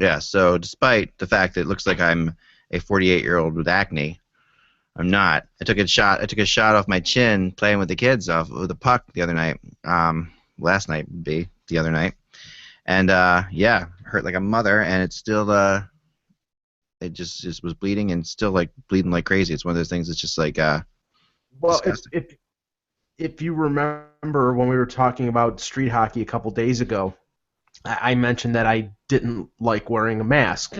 Yeah, so despite the fact that it looks like I'm a 48-year-old with acne, I'm not. I took a shot off my chin playing with the kids off with a puck the other night. Last night would be the other night, and yeah, hurt like a mother, and it's still it just was bleeding and still like bleeding like crazy. It's one of those things that's just like Well, disgusting. if you remember when we were talking about street hockey a couple days ago, I mentioned that I didn't like wearing a mask,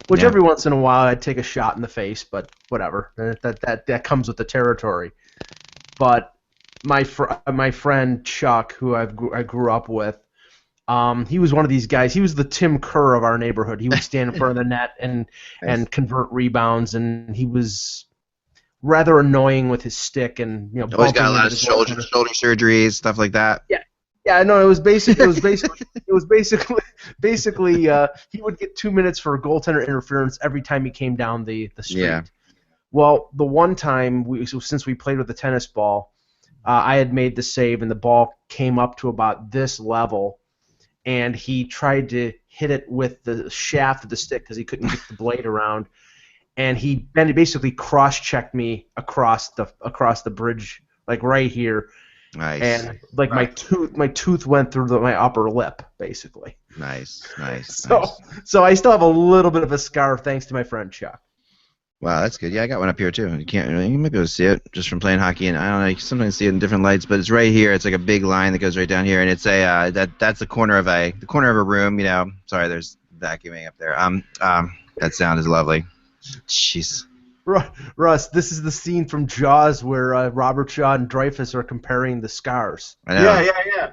which Yeah. every once in a while I'd take a shot in the face, but whatever. That comes with the territory. But my friend Chuck, who I grew up with, he was one of these guys. He was the Tim Kerr of our neighborhood. He would stand in front of the net Nice. and convert rebounds, and he was rather annoying with his stick and Always got a bumping lot into of the goaltender. shoulder surgeries, stuff like that. Yeah, yeah, no, it was basically he would get 2 minutes for goaltender interference every time he came down the Yeah. street. Well, the one time since we played with the tennis ball, I had made the save and the ball came up to about this level, and he tried to hit it with the shaft of the stick because he couldn't get the blade around, and he basically cross-checked me across the bridge, like right here, Nice. and like my tooth went through my upper lip, basically. Nice. Nice. So Nice. so I still have a little bit of a scar thanks to my friend Chuck. Wow, that's good. Yeah, I got one up here too. You might be able to see it just from playing hockey, and I don't know. You can sometimes see it in different lights, but it's right here. It's like a big line that goes right down here, and it's that's the corner of a room. Sorry, there's vacuuming up there. That sound is lovely. Jeez. Russ, this is the scene from Jaws where Robert Shaw and Dreyfus are comparing the scars. I know. Yeah.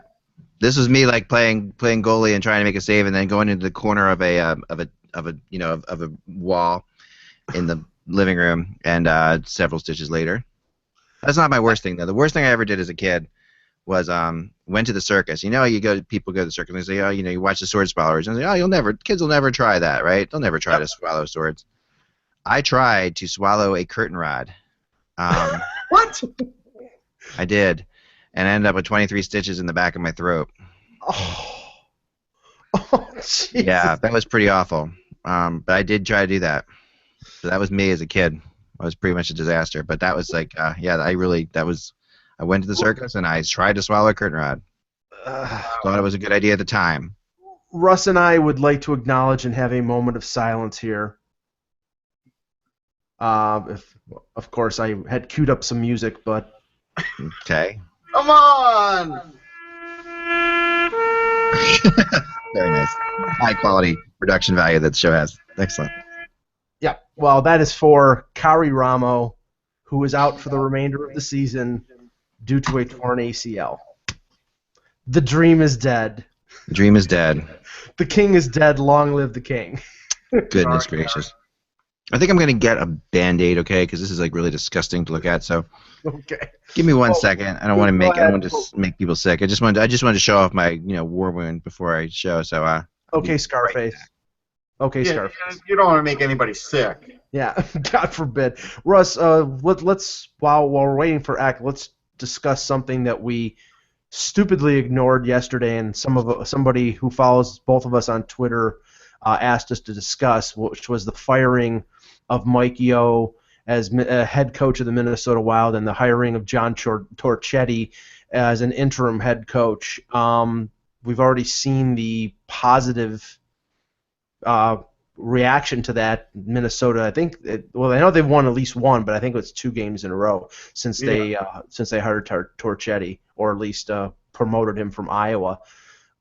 This was me like playing goalie and trying to make a save, and then going into the corner of a wall in the living room, and several stitches later. That's not my worst thing though. The worst thing I ever did as a kid was went to the circus. People go to the circus and they say, oh, you watch the sword swallowers, and they say, oh, kids will never try that, right? They'll never try to swallow swords. I tried to swallow a curtain rod. What? I did, and I ended up with 23 stitches in the back of my throat. Oh, oh, Jesus. Yeah, that was pretty awful. But I did try to do that. So that was me as a kid. I was pretty much a disaster. But that was like, I went to the circus and I tried to swallow a curtain rod. Thought it was a good idea at the time. Russ and I would like to acknowledge and have a moment of silence here. If of course I had queued up some music, but Okay. Come on! Very nice. High quality production value that the show has. Excellent. yeah, well, that is for Kari Ramo, who is out for the remainder of the season due to a torn ACL. The dream is dead. The dream is dead. The king is dead. Long live the king. Goodness Sorry, gracious. I think I'm going to get a Band-Aid, okay? Because this is like really disgusting to look at. So Okay. give me 1 second. I don't want go ahead. to make people sick. I just wanted to show off my war wound before I show. So Okay, Scarface. Okay, Yeah, Scarface. you don't want to make anybody sick. Yeah, God forbid. Russ, let's while we're waiting for Act, let's discuss something that we stupidly ignored yesterday, and somebody who follows both of us on Twitter asked us to discuss, which was the firing of Mike Yeo as head coach of the Minnesota Wild and the hiring of John Torchetti as an interim head coach. We've already seen the positive reaction to that. Minnesota, I think. I know they've won at least one, but I think it's 2 games in a row since they hired Torchetti, or at least promoted him from Iowa.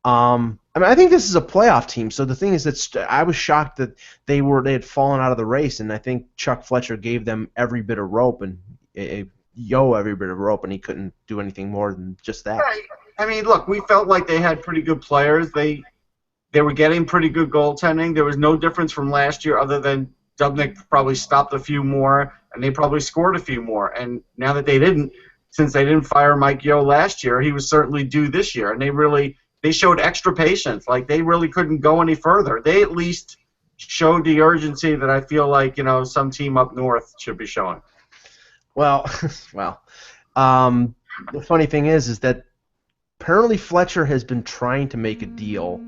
I think this is a playoff team. So the thing is that I was shocked that they had fallen out of the race, and I think Chuck Fletcher gave them every bit of rope, and every bit of rope, and he couldn't do anything more than just that. Right. I mean, look, we felt like they had pretty good players. They were getting pretty good goaltending. There was no difference from last year other than Dubnyk probably stopped a few more, and they probably scored a few more. And now that since they didn't fire Mike Yeo last year, he was certainly due this year. And they showed extra patience. Like, they really couldn't go any further. They at least showed the urgency that I feel like, some team up north should be showing. Well, the funny thing is that apparently Fletcher has been trying to make a deal,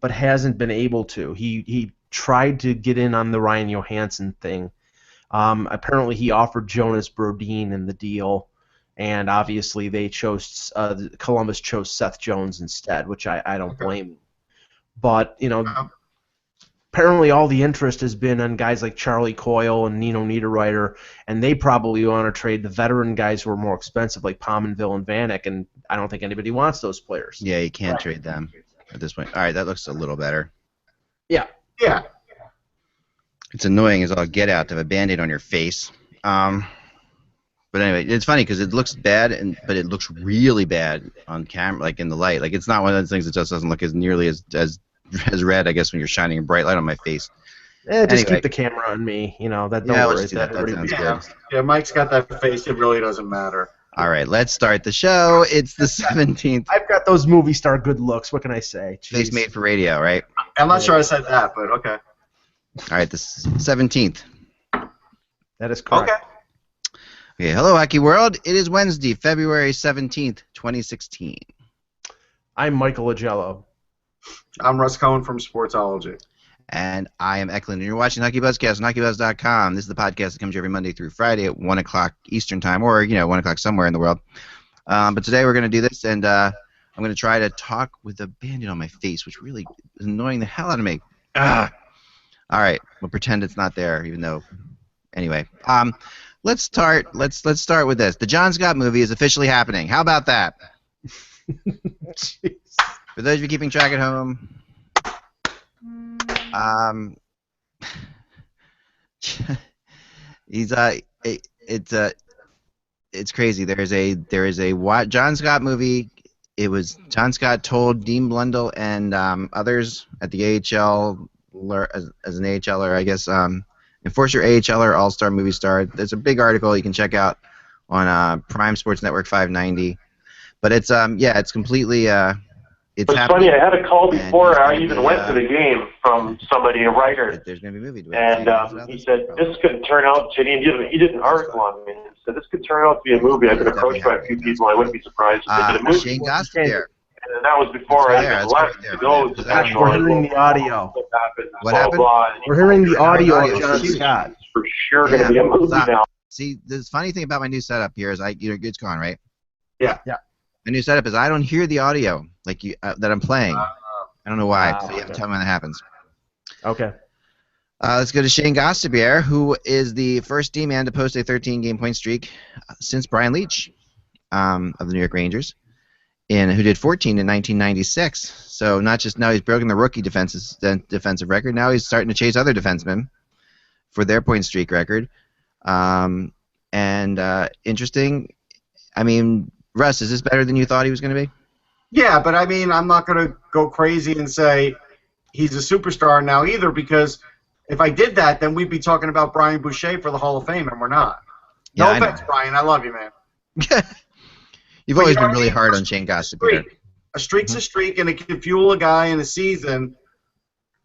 but hasn't been able to. He tried to get in on the Ryan Johansson thing. Apparently, he offered Jonas Brodin in the deal, and obviously they chose Columbus chose Seth Jones instead, which I don't blame him. But apparently all the interest has been on guys like Charlie Coyle and Nino Niederreiter, and they probably want to trade the veteran guys who are more expensive, like Pominville and Vanek, and I don't think anybody wants those players. Yeah, you can't trade them at this point. All right, that looks a little better. Yeah. Yeah. It's annoying as all get out to have a Band-Aid on your face. But anyway, it's funny because it looks bad, but it looks really bad on camera, like in the light. Like it's not one of those things that just doesn't look as nearly as red, I guess, when you're shining a bright light on my face. Just Anyway. keep the camera on me. Don't Yeah, worry. let's do that. That sounds good. Yeah, Mike's got that face. It really doesn't matter. All right, let's start the show. It's the 17th. I've got those movie star good looks. What can I say? Face Jeez. made for radio, right? I'm not sure I said that, but okay. All right, the 17th. That is correct. Okay. Okay, hello, Hockey World. It is Wednesday, February 17th, 2016. I'm Michael Agello. I'm Russ Cohen from Sportsology. And I am Eklund, and you're watching HockeyBuzzCast on HockeyBuzz.com. This is the podcast that comes to you every Monday through Friday at 1 o'clock Eastern Time, or, 1 o'clock somewhere in the world. But today we're going to do this, and I'm going to try to talk with a Band-Aid on my face, which really is annoying the hell out of me. All right, we'll pretend it's not there, even though... Anyway, let's start with this. The John Scott movie is officially happening. How about that? Jeez. For those of you keeping track at home... it's crazy. There is a John Scott movie. It was John Scott told Dean Blundell and others at the AHL as an AHLer, I guess. Enforcer AHLer All-Star Movie Star. There's a big article you can check out on Prime Sports Network 590. But it's it's completely it's funny. I had a call before I even went to the game from somebody, a writer, there's going to be a movie. and he said this could turn out. He did an article on me. He said this could turn out to be a movie. I've been approached by a few people. I wouldn't be surprised if they did a movie. Shane Gosselaar. And that was before I There, even that's left right to there. go Yeah, to that's the We're hearing the audio. What happened? We're hearing the audio Audio. of John Huge. Scott. It's for sure going to be a movie Stop. now. See, the funny thing about my new setup here is it's gone, right? Yeah. Yeah. My new setup is I don't hear the audio like that I'm playing. I don't know why. So you have to tell me when that happens. Okay. Let's go to Shane Gosselaar, who is the first D-man to post a 13-game point streak since Brian Leetch of the New York Rangers, and who did 14 in 1996. So not just now he's broken the rookie defensive record, now he's starting to chase other defensemen for their point streak record. Interesting. I mean, Russ, is this better than you thought he was going to be? Yeah, but I mean, I'm not going to go crazy and say he's a superstar now either, because if I did that, then we'd be talking about Brian Boucher for the Hall of Fame, and we're not. No Yeah, offense, Brian. I love you, man. You've But always you know been what I really mean? hard on Shane Gosselaar. A streak's a streak, and it can fuel a guy in a season.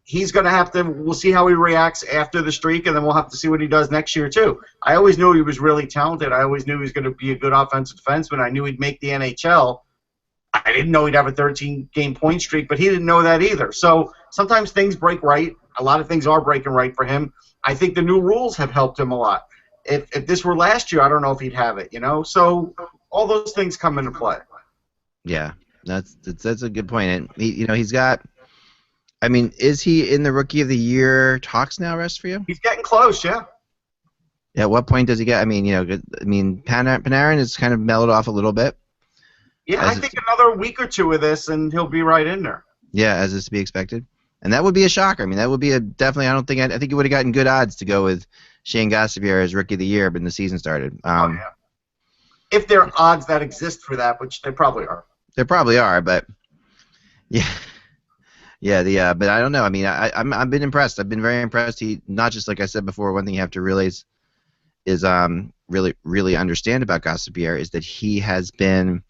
He's going to have to – we'll see how he reacts after the streak, and then we'll have to see what he does next year too. I always knew he was really talented. I always knew he was going to be a good offensive defenseman. I knew he'd make the NHL. I didn't know he'd have a 13-game point streak, but he didn't know that either. So sometimes things break right. A lot of things are breaking right for him. I think the new rules have helped him a lot. If this were last year, I don't know if he'd have it, So all those things come into play. Yeah, that's a good point. And he's got. I mean, is he in the Rookie of the Year talks now, Russ, for you? He's getting close, yeah. Yeah, at what point does he get? I mean, Panarin has kind of mellowed off a little bit. Yeah, I think another week or two of this, and he'll be right in there. Yeah, as is to be expected. And that would be a shocker. I mean, that would be definitely. I think he would have gotten good odds to go with Shane Gosselaar as Rookie of the Year when the season started. Yeah. If there are odds that exist for that, which they probably are. There probably are, but yeah. Yeah, but I don't know. I mean, I've been impressed. I've been very impressed. He not just like I said before. One thing you have to realize is really understand about Gosselaar is that he has been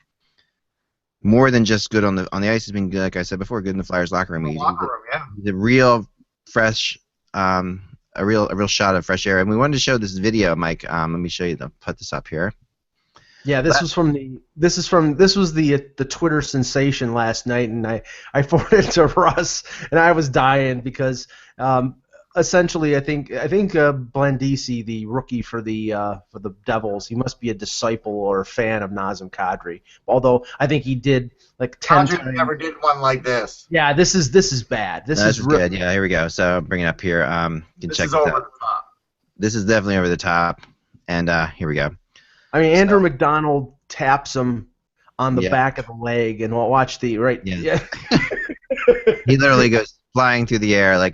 more than just good on the ice. He's been, like I said before, good in the Flyers locker room. He's a real fresh, a real shot of fresh air. And we wanted to show this video, Mike. Let me show you. I'll put this up here. Yeah, this was the Twitter sensation last night, and I forwarded it to Russ, and I was dying because essentially, I think Blandisi, the rookie for the Devils, he must be a disciple or fan of Nazem Kadri. Although I think he did like 10 Kadri times. never did one like this. Yeah, this is bad. This is good. Yeah, here we go. So I'll bring it up here. You can This check is this over out. the top. This is definitely over the top. And here we go. I mean, Andrew McDonald taps him on the Yeah. back of the leg, and we'll watch the right. Yeah. He literally goes flying through the air like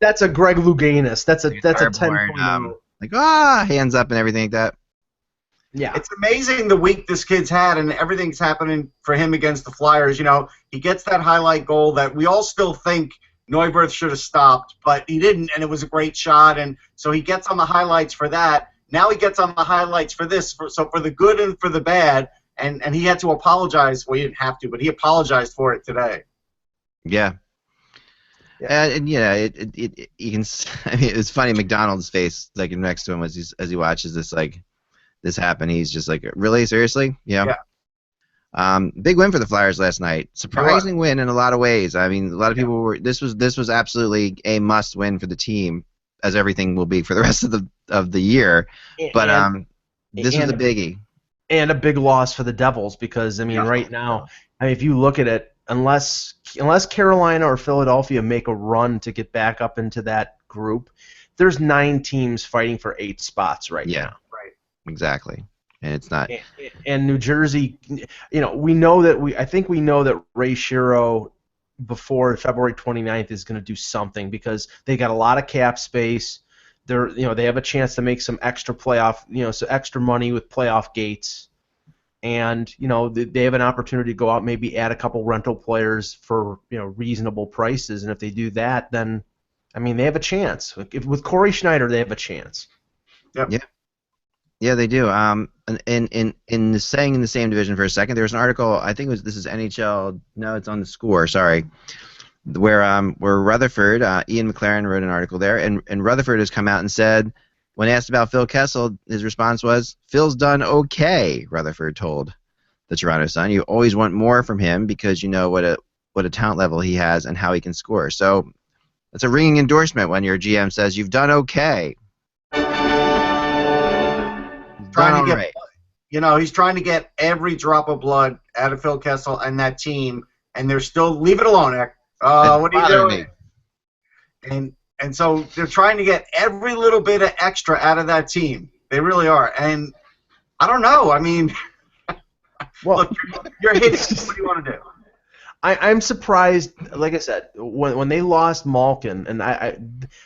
That's a Greg Louganis. That's a 10.0. like hands up and everything like that. Yeah. It's amazing the week this kid's had, and everything's happening for him against the Flyers. You know, he gets that highlight goal that we all still think Neuwirth should have stopped, but he didn't, and it was a great shot. And so he gets on the highlights for that. Now he gets on the highlights for this. So for the good and for the bad, and he had to apologize. Well, he didn't have to, but he apologized for it today. Yeah. And yeah, it you can. I mean, it's funny. McDonald's face, like next to him, as he watches this happen, he's just like, really, seriously, yeah. Big win for the Flyers last night. Surprising win in a lot of ways. I mean, a lot of people were. This was absolutely a must win for the team, as everything will be for the rest of the year. But this was a biggie. And a big loss for the Devils because I mean, right now, I mean, if you look at it. Unless Carolina or Philadelphia make a run to get back up into that group, there's 9 teams fighting for 8 spots right now. Right. Exactly. And it's not. And New Jersey, you know, I think we know that Ray Shero before February 29th is going to do something because they got a lot of cap space. They have a chance to make some extra so extra money with playoff gates. And they have an opportunity to go out, maybe add a couple rental players for reasonable prices. And if they do that, then I mean they have a chance. With Corey Schneider, they have a chance. Yep. Yeah, they do. In staying in the same division for a second, there was an article. I think this is NHL. No, it's on the Score. Sorry, where Rutherford, Ian McLaren wrote an article there, and Rutherford has come out and said. When asked about Phil Kessel, his response was, "Phil's done okay," Rutherford told the Toronto Sun. "You always want more from him because you know what a talent level he has and how he can score." So that's a ringing endorsement when your GM says, "You've done okay." He's trying to get every drop of blood out of Phil Kessel and that team, and they're still leave it alone, Eck. What are you doing? And so they're trying to get every little bit of extra out of that team. They really are. And I don't know. I mean, look, you're hitting. What do you want to do? I'm surprised. Like I said, when they lost Malkin, and I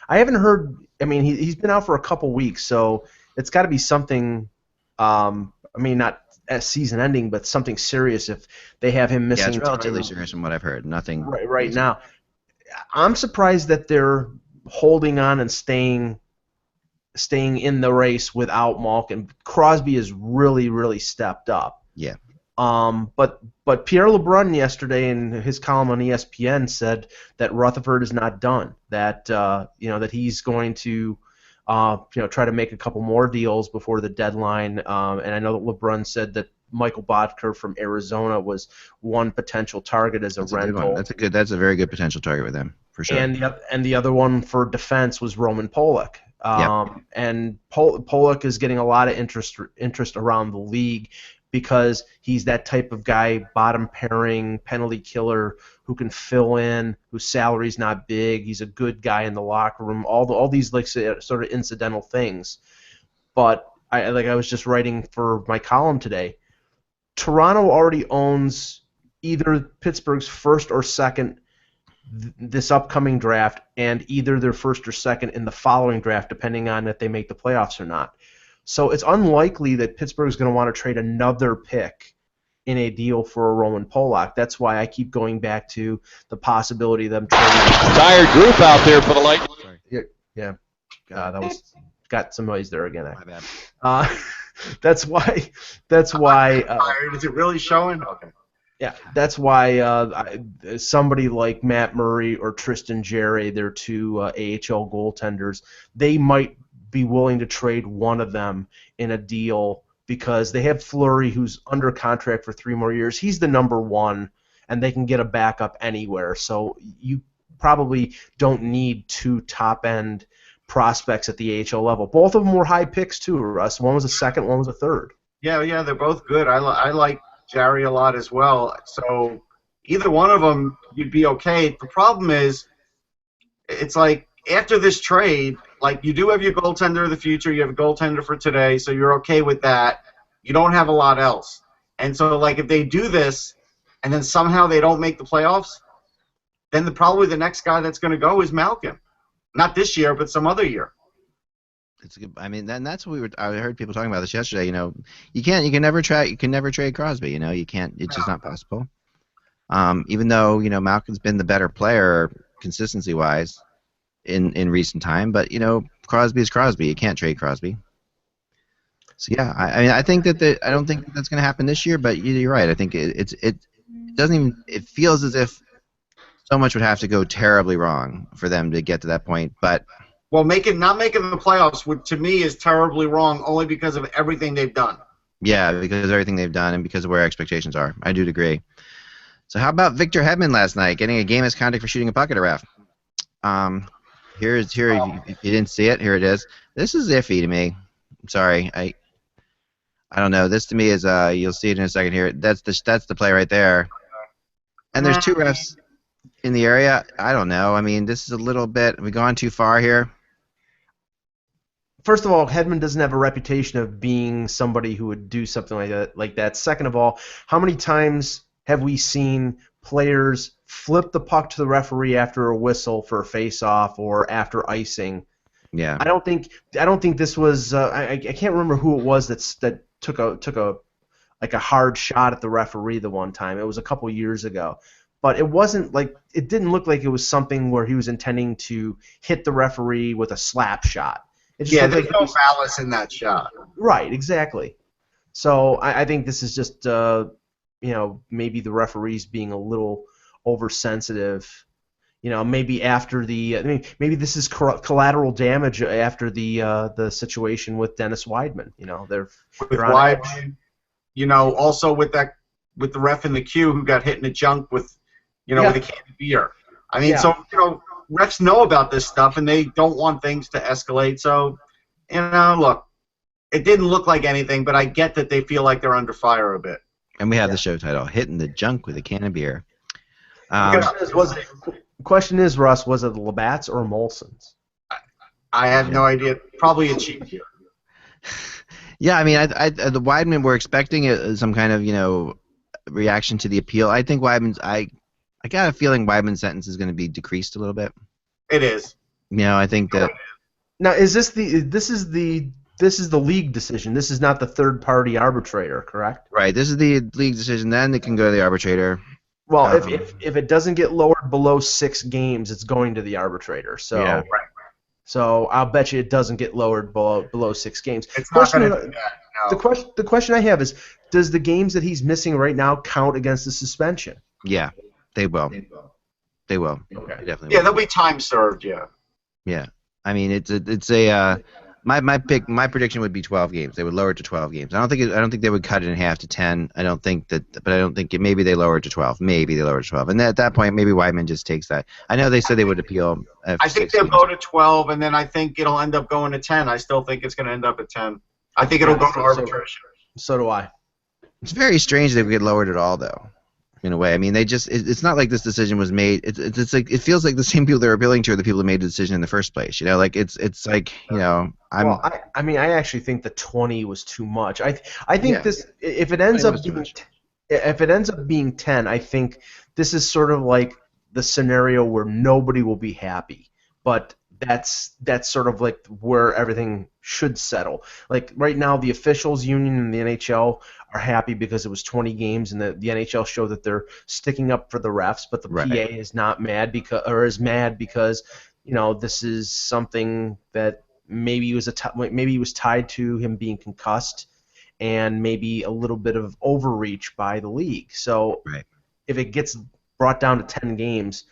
haven't heard. I mean, he's been out for a couple weeks, so it's got to be something. I mean, not as season ending, but something serious if they have him missing. Yeah, it's relatively serious from what I've heard. Nothing. Right now, I'm surprised that they're holding on and staying in the race without Malkin. Crosby has really, really stepped up. Yeah. But Pierre LeBrun yesterday in his column on ESPN said that Rutherford is not done. That that he's going to try to make a couple more deals before the deadline. And I know that LeBrun said that Michael Bodker from Arizona was one potential target as a rental. That's a very good potential target with them. For sure. And the other one for defense was Roman Polak. And Polak is getting a lot of interest around the league because he's that type of guy, bottom pairing, penalty killer who can fill in, whose salary's not big. He's a good guy in the locker room. All these like sort of incidental things. But I was just writing for my column today. Toronto already owns either Pittsburgh's first or second this upcoming draft, and either their first or second in the following draft, depending on if they make the playoffs or not. So it's unlikely that Pittsburgh is going to want to trade another pick in a deal for a Roman Polak. That's why I keep going back to the possibility of them trading. Tired group out there for the Lightning. Yeah. That was got some noise there again. My bad. That's why. Tired? Is it really showing? Okay. Yeah, that's why somebody like Matt Murray or Tristan Jarry, their 2 AHL goaltenders, they might be willing to trade one of them in a deal because they have Fleury, who's under contract for 3 more years. He's the number 1, and they can get a backup anywhere. So probably don't need two top-end prospects at the AHL level. Both of them were high picks too, Russ. One was a second, one was a third. Yeah, they're both good. I like Jarry a lot as well. So either one of them, you'd be okay. The problem is, it's like after this trade, like you do have your goaltender of the future, you have a goaltender for today, so you're okay with that. You don't have a lot else. And so, like, if they do this and then somehow they don't make the playoffs, then probably the next guy that's going to go is Malkin. Not this year, but some other year. It's a good, I mean, that's what I heard people talking about this yesterday. You know, you can never trade Crosby. You know, you can't. It's just not possible. Even though Malkin's been the better player consistency wise in recent time, but Crosby is Crosby. You can't trade Crosby. So yeah, I mean, I think that I don't think that's going to happen this year, but you're right. I think it doesn't even. It feels as if so much would have to go terribly wrong for them to get to that point, but. Well, not making the playoffs, to me, is terribly wrong only because of everything they've done. Yeah, because of everything they've done and because of where expectations are. I do agree. So how about Victor Hedman last night getting a game misconduct for shooting a puck at a ref? Here, if you didn't see it, here it is. This is iffy to me. I'm sorry. I don't know. This to me is you'll see it in a second here. That's the play right there. And there's two refs in the area. I don't know. I mean, this is a little bit. Have we gone too far here? First of all, Hedman doesn't have a reputation of being somebody who would do something like that. Second of all, how many times have we seen players flip the puck to the referee after a whistle for a face-off or after icing? Yeah. I don't think this was. I can't remember who it was that took a hard shot at the referee the one time. It was a couple years ago. But it wasn't like it didn't look like it was something where he was intending to hit the referee with a slap shot. Yeah, there's no malice in that shot. Right, exactly. So I think this is just maybe the referees being a little oversensitive. Maybe after maybe this is collateral damage after the situation with Dennis Weidman. They're Weidman. Also with the ref in the queue who got hit in the junk with with a can of beer. I mean, so refs know about this stuff and they don't want things to escalate. So, look, it didn't look like anything, but I get that they feel like they're under fire a bit. And we have the show title, "Hitting the Junk with a Can of Beer." Question is, Russ, was it the Labatt's or Molson's? I have no idea. Probably a cheap beer. Yeah, I mean, the Weidman, we're expecting some kind of reaction to the appeal. I think Weidman's. I got a feeling Weidman's sentence is going to be decreased a little bit. It is. I think that. Now, is this the league decision? This is not the third-party arbitrator, correct? Right. This is the league decision. Then it can go to the arbitrator. Well, if it doesn't get lowered below 6 games, it's going to the arbitrator. So. Yeah. So I'll bet you it doesn't get lowered below 6 games. It's not going to do that. No. The question I have is, does the games that he's missing right now count against the suspension? Yeah, they will. They will. Okay. They definitely will. Yeah, they'll be time served. Yeah. Yeah. I mean, it's my prediction would be 12 games. They would lower it to 12 games. I don't think they would cut it in half to 10. I don't think maybe they lower it to 12. Maybe they lower it to 12. And at that point, maybe Weidman just takes that. I know they said they would appeal. I think they'll go to 12, and then I think it'll end up going to 10. I still think it's going to end up at 10. I think it'll go to arbitration. So do I. It's very strange they would get lowered at all, though. In a way, I mean, it's not like this decision was made. It's like it feels like the same people they're appealing to are the people who made the decision in the first place. Like it's like I mean, I actually think the 20 was too much. I think this if it ends up being 10, I think this is sort of like the scenario where nobody will be happy, but that's sort of like where everything should settle. Like right now, the officials union and the NHL are happy because it was 20 games, and the NHL showed that they're sticking up for the refs. But the PA is not mad because this is something that maybe was tied to him being concussed, and maybe a little bit of overreach by the league. So if it gets brought down to 10 games,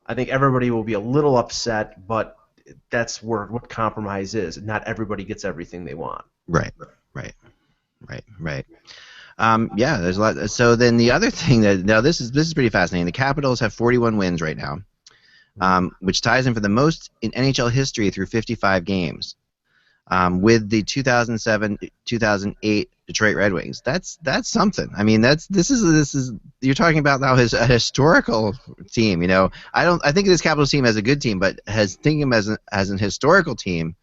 I think everybody will be a little upset, but that's what compromise is. Not everybody gets everything they want. Right. Yeah, there's a lot. So then the other thing this is pretty fascinating. The Capitals have 41 wins right now. which ties in for the most in NHL history through 55 games, with the 2007-2008 Detroit Red Wings. That's something. I mean, this is you're talking about now a historical team. You know, I think of this Capitals team as a good team, but thinking of them as an historical team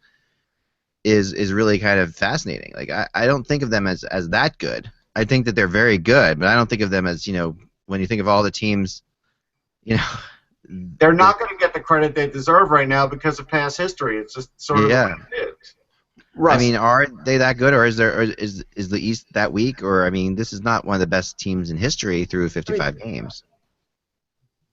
is really kind of fascinating. Like I don't think of them as that good. I think that they're very good, but I don't think of them as, you know, when you think of all the teams, you know. They're not going to get the credit they deserve right now because of past history. It's just sort of what it is. I mean, are they that good, or is the East that weak? Or I mean, this is not one of the best teams in history through 55 games.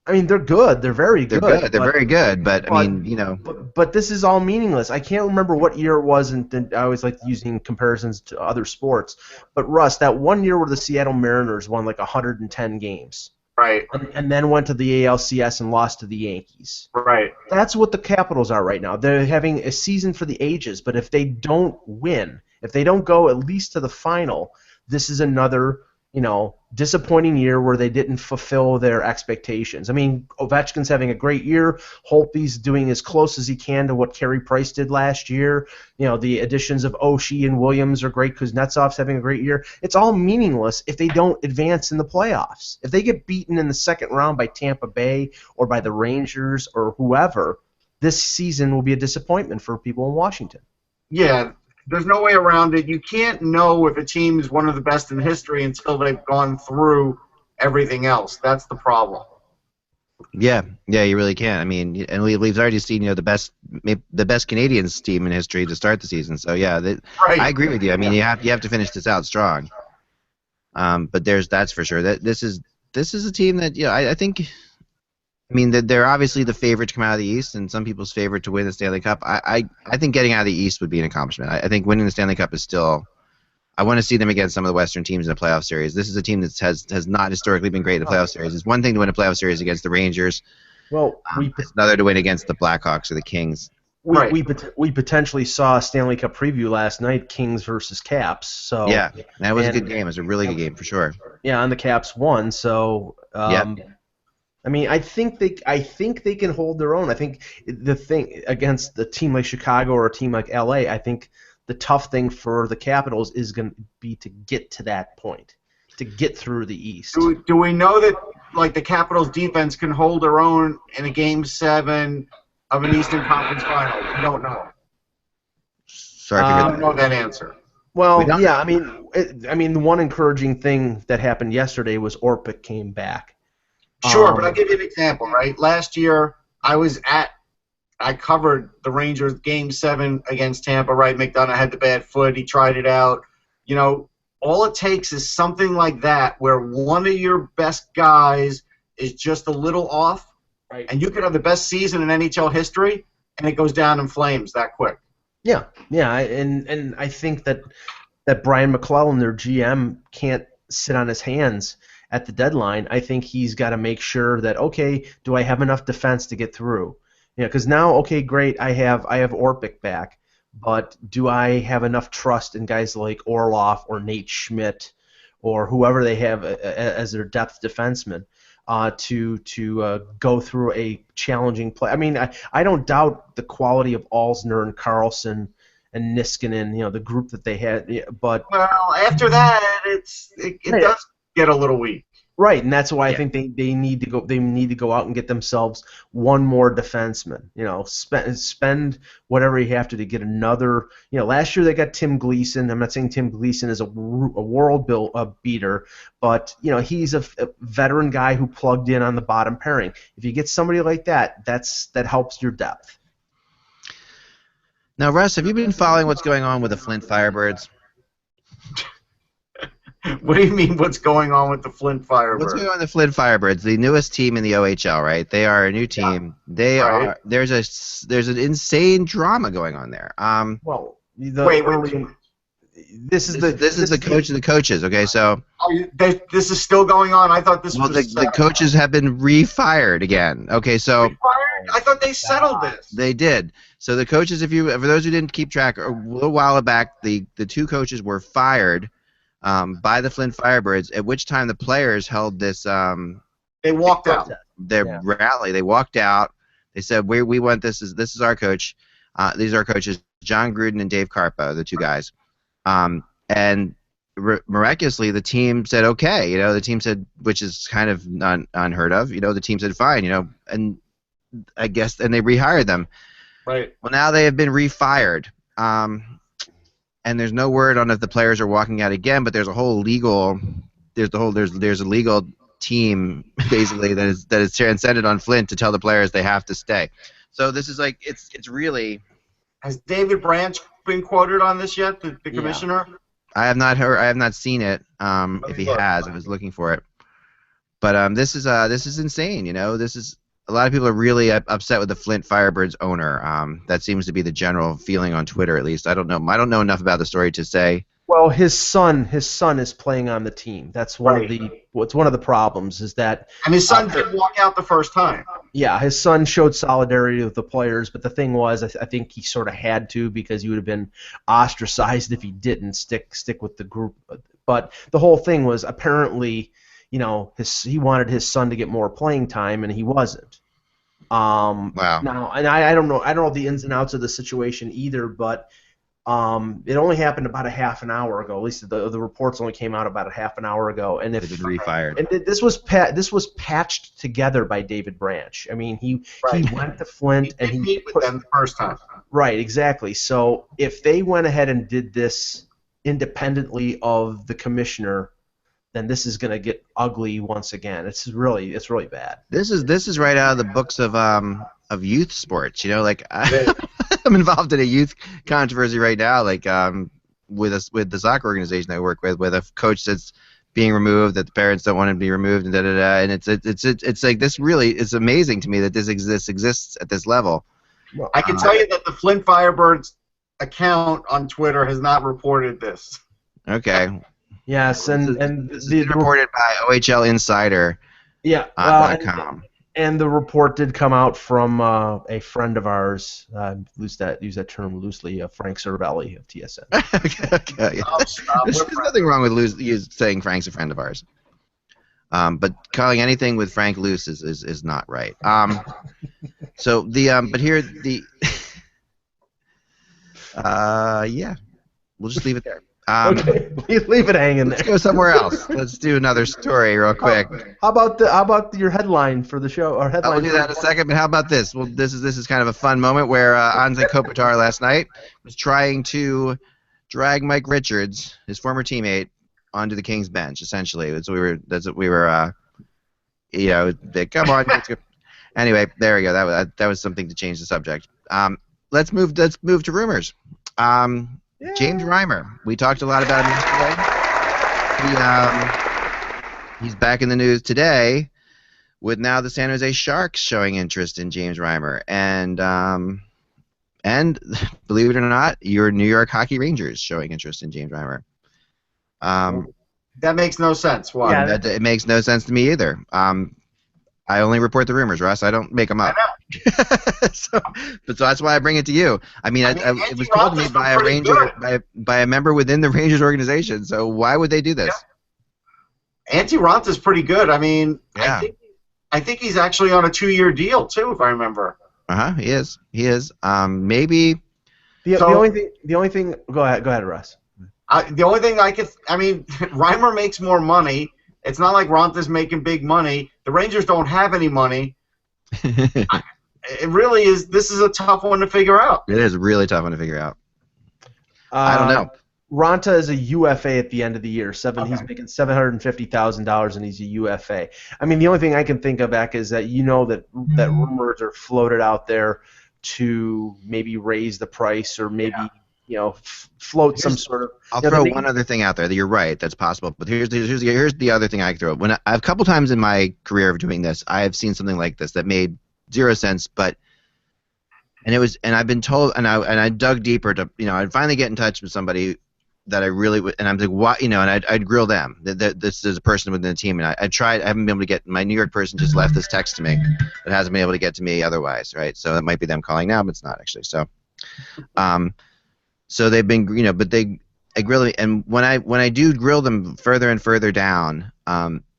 I mean, they're good. They're very good. They're very good, but I mean, you know. But this is all meaningless. I can't remember what year it was, and I always like using comparisons to other sports. But Russ, that one year where the Seattle Mariners won like 110 games. Right. And then went to the ALCS and lost to the Yankees. Right. That's what the Capitals are right now. They're having a season for the ages, but if they don't win, if they don't go at least to the final, this is another, you know, disappointing year where they didn't fulfill their expectations. I mean, Ovechkin's having a great year. Holtby's doing as close as he can to what Carey Price did last year. You know, the additions of Oshie and Williams are great. Kuznetsov's having a great year. It's all meaningless if they don't advance in the playoffs. If they get beaten in the second round by Tampa Bay or by the Rangers or whoever, this season will be a disappointment for people in Washington. Yeah. There's no way around it. You can't know if a team is one of the best in history until they've gone through everything else. That's the problem. Yeah, you really can't. I mean, and we've already seen, you know, the best Canadians team in history to start the season. So yeah, I agree with you. I mean, you have to finish this out strong. But that's for sure. That this is a team that, you know, I think. I mean, they're obviously the favorite to come out of the East, and some people's favorite to win the Stanley Cup. I think getting out of the East would be an accomplishment. I think winning the Stanley Cup is still. I want to see them against some of the Western teams in the playoff series. This is a team that has not historically been great in the playoff series. It's one thing to win a playoff series against the Rangers. Well, it's another to win against the Blackhawks or the Kings. We potentially saw a Stanley Cup preview last night, Kings versus Caps. So yeah, that was a good game. It was a really good game for sure. Yeah, and the Caps won. So I mean, I think they can hold their own. I think the thing against the team like Chicago or a team like LA, I think the tough thing for the Capitals is going to be to get to that point, to get through the East. Do we know that like the Capitals defense can hold their own in a Game 7 of an Eastern Conference Final? We don't know. Sorry, I don't know that answer. Well, yeah, I mean, the one encouraging thing that happened yesterday was Orpik came back. Sure, but I'll give you an example, right? Last year, I covered the Rangers Game 7 against Tampa, right? McDonough had the bad foot. He tried it out. You know, all it takes is something like that where one of your best guys is just a little off, right, and you could have the best season in NHL history, and it goes down in flames that quick. Yeah, and I think that Brian McClellan, their GM, can't sit on his hands at the deadline. I think he's got to make sure that, okay, do I have enough defense to get through? You know, because now, okay, great, I have Orpik back, but do I have enough trust in guys like Orlov or Nate Schmidt or whoever they have as their depth defenseman to go through a challenging play? I mean, I don't doubt the quality of Alsner and Carlson and Niskanen, you know, the group that they had, but well, after that, it does get a little weak. Right, and that's why I think they need to go. They need to go out and get themselves one more defenseman. You know, spend whatever you have to get another. You know, last year they got Tim Gleason. I'm not saying Tim Gleason is a world beater, but you know he's a veteran guy who plugged in on the bottom pairing. If you get somebody like that, that helps your depth. Now, Russ, have you been following what's going on with the Flint Firebirds? What do you mean what's going on with the Flint Firebirds? What's going on with the Flint Firebirds? The newest team in the OHL, right? They are a new team. Yeah. They are. There's an insane drama going on there. Well, this is the coach of the coaches. Okay, so this is still going on. I thought this was the coaches have been re-fired again. Okay, so I thought they settled this. They did. So the coaches, for those who didn't keep track, a little while back, the two coaches were fired by the Flint Firebirds, at which time the players held this they walked out. Their rally. They walked out. They said we want this is our coach. These are our coaches, John Gruden and Dave Carpa, the two guys. And miraculously, the team said okay. You know, the team said, which is kind of unheard of. You know, the team said fine. You know, and I guess and they rehired them. Right. Well, now they have been refired. And there's no word on if the players are walking out again, but there's a whole legal there's a legal team basically that is transcended on Flint to tell the players they have to stay. So this is like it's really. Has David Branch been quoted on this yet? The commissioner. I have not heard. I have not seen it. If he has, I was looking for it. But this is insane. You know, this is a lot of people are really upset with the Flint Firebirds owner. That seems to be the general feeling on Twitter, at least. I don't know. I don't know enough about the story to say. Well, his son is playing on the team. That's one of the problems is that. And his son did walk out the first time. Yeah, his son showed solidarity with the players, but the thing was, I think he sort of had to because he would have been ostracized if he didn't stick with the group. But the whole thing was apparently, you know, he wanted his son to get more playing time, and he wasn't. Wow. Now, and I don't know the ins and outs of the situation either, but. It only happened about a half an hour ago. At least the reports only came out about a half an hour ago. And if refired. And this was patched together by David Branch. I mean, he went to Flint and he meet with them the first time. Right, exactly. So if they went ahead and did this independently of the commissioner, then this is going to get ugly once again. It's really bad. This is right out of the books of youth sports. You know, like I'm involved in a youth controversy right now, like with the soccer organization I work with a coach that's being removed, that the parents don't want him to be removed, and and it's like this really is amazing to me that this exists at this level. Well, I can tell you that the Flint Firebirds account on Twitter has not reported this. Okay. This is reported by OHL Insider. Yeah. .com. And the report did come out from a friend of ours. Use that term loosely. Frank Cervelli of TSN. Okay. Yeah. There's nothing wrong with saying Frank's a friend of ours. But calling anything with Frank loose is not right. So but here yeah, we'll just leave it there. Okay, leave it hanging there. Let's go somewhere else. Let's do another story real quick. How about your headline for the show? Or headline? I'll do that in a second. But how about this? Well, this is kind of a fun moment where Anze Kopitar last night was trying to drag Mike Richards, his former teammate, onto the Kings bench. Essentially, that's what we were. You know, come on. Let's go. Anyway, there we go. That was something to change the subject. Let's move to rumors. James Reimer. We talked a lot about him yesterday. He's back in the news today with now the San Jose Sharks showing interest in James Reimer. And believe it or not, your New York Hockey Rangers showing interest in James Reimer. That makes no sense. Why? Yeah, it makes no sense to me either. I only report the rumors, Russ. I don't make them up. so that's why I bring it to you. I mean, it was told to me by a Ranger, by a member within the Rangers organization. So why would they do this? Yeah. Antti Ranta's pretty good. I mean, yeah. I think he's actually on a 2-year deal too, if I remember. He is. He is. Maybe. The only thing. Go ahead, Russ. The only thing Reimer makes more money. It's not like Ranta's making big money. The Rangers don't have any money. It really is. This is a tough one to figure out. It is a really tough one to figure out. I don't know. Ranta is a UFA at the end of the year. He's making $750,000, and he's a UFA. I mean, the only thing I can think of, Ak, is that that rumors are floated out there to maybe raise the price or maybe float some sort of. I'll throw one other thing out there that you're right. That's possible. But here's the other thing I can throw. When a couple times in my career of doing this, I have seen something like this that made zero sense. And I've been told, and I dug deeper to, I'd finally get in touch with somebody that I really would, and I'm like, what, and I'd grill them. This is a person within the team, and I haven't been able to get, my New York person just left this text to me, but hasn't been able to get to me otherwise, right? So that might be them calling now, but it's not actually. So they've been, but I grill them, and when I do grill them further and further down,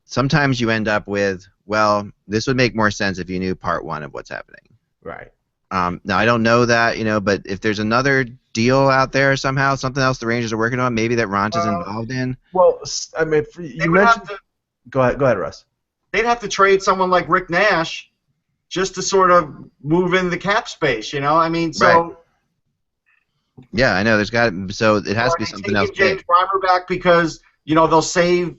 sometimes you end up with, well, this would make more sense if you knew part one of what's happening, Right. Now I don't know that, but if there's another deal out there somehow, something else the Rangers are working on, maybe that Ront is involved in. Well, I mean, you mentioned. Go ahead, Russ. They'd have to trade someone like Rick Nash just to sort of move in the cap space, I mean, so. Right. Yeah, I know. So it has to be something else. James Reimer back because they'll save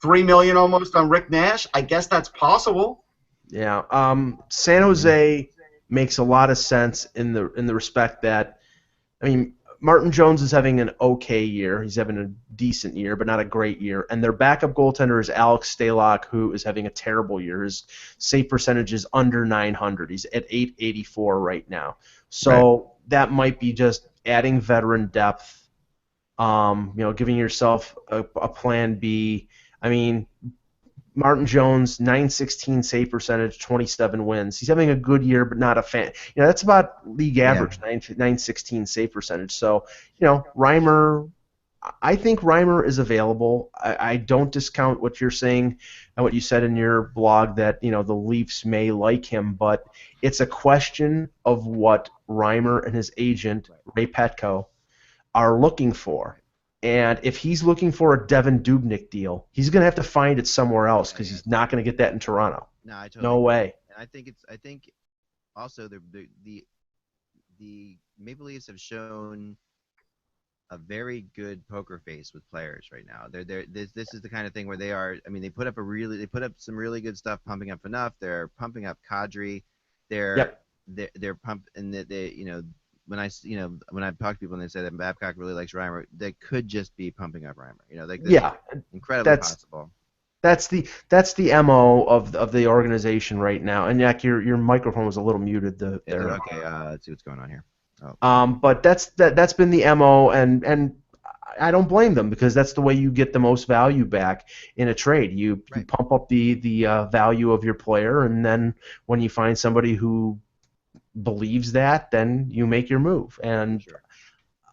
$3 million almost on Rick Nash. I guess that's possible. Yeah. San Jose makes a lot of sense in the respect that, I mean, Martin Jones is having an okay year. He's having a decent year, but not a great year. And their backup goaltender is Alex Stalock, who is having a terrible year. His save percentage is under 900. He's at 884 right now. So that might be just adding veteran depth, giving yourself a plan B. I mean, Martin Jones, 916 save percentage, 27 wins. He's having a good year, but not a fan. That's about league average, 916 save percentage. So, Reimer, I think Reimer is available. I don't discount what you're saying and what you said in your blog that, the Leafs may like him, but it's a question of what Reimer and his agent, Ray Petco, are looking for. And if he's looking for a Devin Dubnyk deal, he's going to have to find it somewhere else because he's not going to get that in Toronto. No way. And I think also the Maple Leafs have shown a very good poker face with players right now. This is the kind of thing where they are. I mean, they put up some really good stuff, pumping up enough. They're pumping up Kadri. They're when I talk to people and they say that Babcock really likes Reimer, they could just be pumping up Reimer. Incredibly possible. That's the MO of the organization right now. And Yak, your microphone was a little muted there. Okay, let's see what's going on here. But that's been the MO, and I don't blame them because that's the way you get the most value back in a trade. You pump up the value of your player, and then when you find somebody who believes that, then you make your move. And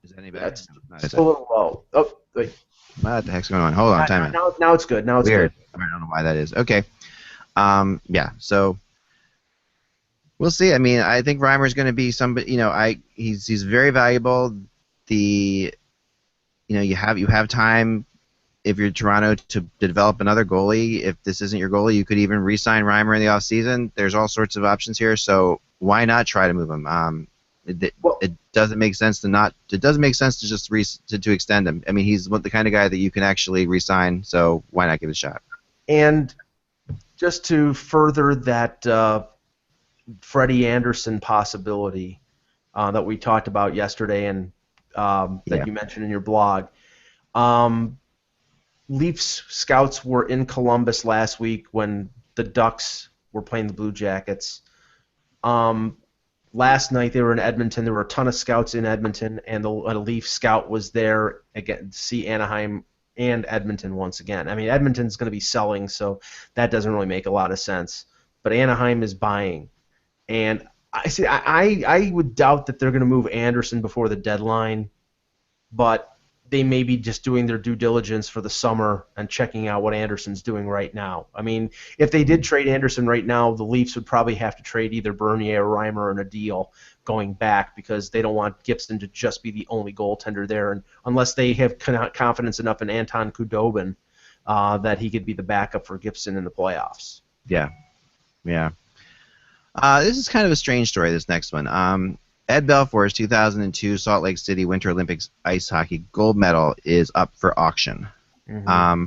is that any better? It's a little low. Oh, wait. What the heck's going on? Hold on, time out. Now it's good. Now it's weird. Good. I don't know why that is. Okay. So we'll see. I mean, I think Reimer's going to be somebody. He's very valuable. You have time if you're Toronto to develop another goalie. If this isn't your goalie, you could even re-sign Reimer in the offseason. There's all sorts of options here. So why not try to move him? It doesn't make sense to It doesn't make sense to just to extend him. I mean, he's the kind of guy that you can actually re-sign. So why not give it a shot? And just to further that Freddie Anderson possibility that we talked about yesterday and that you mentioned in your blog. Leafs scouts were in Columbus last week when the Ducks were playing the Blue Jackets. Last night they were in Edmonton. There were a ton of scouts in Edmonton, and a Leaf scout was there again to see Anaheim and Edmonton once again. I mean, Edmonton's going to be selling, so that doesn't really make a lot of sense. But Anaheim is buying, and I would doubt that they're going to move Anderson before the deadline, but they may be just doing their due diligence for the summer and checking out what Anderson's doing right now. I mean, if they did trade Anderson right now, the Leafs would probably have to trade either Bernier or Reimer in a deal going back because they don't want Gibson to just be the only goaltender there, and unless they have confidence enough in Anton Khudobin that he could be the backup for Gibson in the playoffs. Yeah. This is kind of a strange story, this next one. Ed Belfour's 2002 Salt Lake City Winter Olympics ice hockey gold medal is up for auction. Mm-hmm.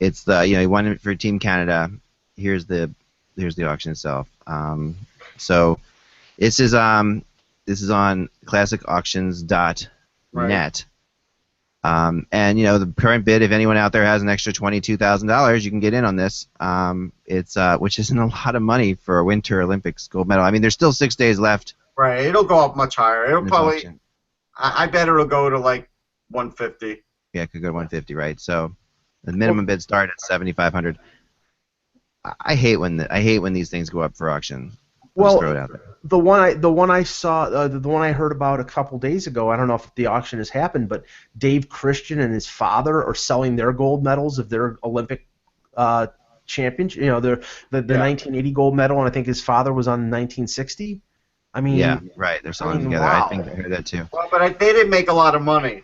It's he won it for Team Canada. Here's the auction itself. So this is on classicauctions.net. Right. And the current bid, if anyone out there has an extra $22,000, you can get in on this. It's which isn't a lot of money for a Winter Olympics gold medal. I mean, there's still 6 days left. Right, it'll go up much higher. It'll probably, I bet it'll go to like 150. Yeah, it could go to 150, right? So the minimum bid start at 7,500. I hate when these things go up for auction. I'll throw it out there. The one I saw, the one I heard about a couple days ago. I don't know if the auction has happened, but Dave Christian and his father are selling their gold medals of their Olympic championship. You know, the 1980 gold medal, and I think his father was on 1960. I mean, yeah, right. They're selling together. Wow. I think I heard that too. Well, but they didn't make a lot of money.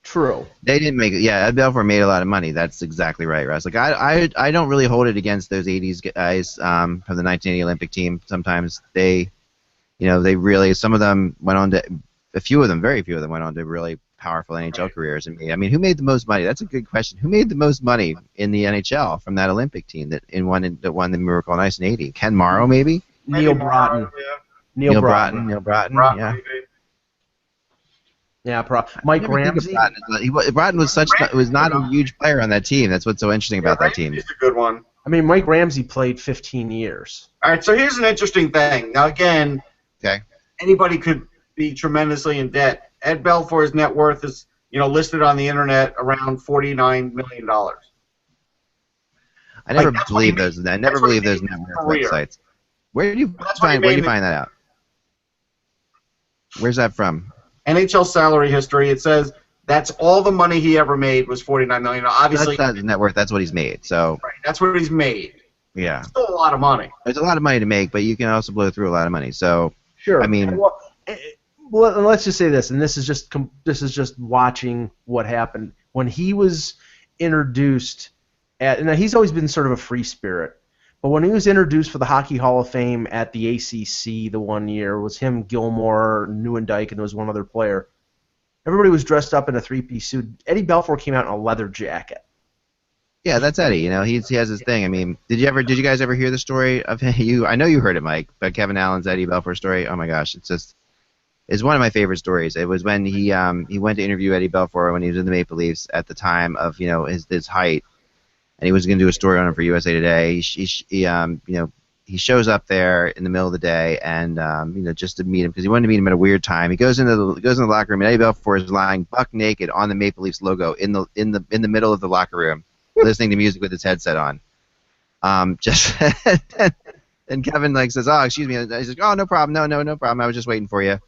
True. They didn't make it. Yeah, Ed Belfour made a lot of money. That's exactly right, Russ. Like I don't really hold it against those '80s guys from the 1980 Olympic team. Sometimes they really, some of them went on to, very few of them went on to really powerful NHL careers. I mean, who made the most money? That's a good question. Who made the most money in the NHL from that Olympic team that won the Miracle on Ice in '80? Ken Morrow, maybe. Neil Broughton. Neil Broughton. Yeah. Yeah, Mike Ramsey. Broughton was not a huge player on that team. That's what's so interesting about that team. He's a good one. I mean, Mike Ramsey played 15 years. All right, so here's an interesting thing. Now, again, anybody could be tremendously in debt. Ed Belfour's net worth is, listed on the internet around $49 million. I never believe those. I never believe those net worth websites. Where do you find that out? Where's that from? NHL salary history. It says that's all the money he ever made was $49 million. Obviously, that's not his net worth. That's what he's made. So right, that's what he's made. Yeah, it's still a lot of money. There's a lot of money to make, but you can also blow through a lot of money. So sure. I mean, well, let's just say this, and this is just watching what happened when he was introduced. And he's always been sort of a free spirit. But when he was introduced for the Hockey Hall of Fame at the ACC the one year, it was him, Gilmore, Neuendijk, and there was one other player. Everybody was dressed up in a three-piece suit. Eddie Belfour came out in a leather jacket. Yeah, that's Eddie. He has his thing. I mean, did you guys ever hear the story of him? I know you heard it, Mike, but Kevin Allen's Eddie Belfour story. Oh my gosh, it's one of my favorite stories. It was when he went to interview Eddie Belfour when he was in the Maple Leafs at the time of his height. And he was going to do a story on him for USA Today. He shows up there in the middle of the day, and just to meet him because he wanted to meet him at a weird time. He goes into the locker room, and Eddie Belfour is lying buck naked on the Maple Leafs logo in the middle of the locker room, listening to music with his headset on. And Kevin says, "Oh, excuse me." And he says, "Oh, no problem, no problem. I was just waiting for you."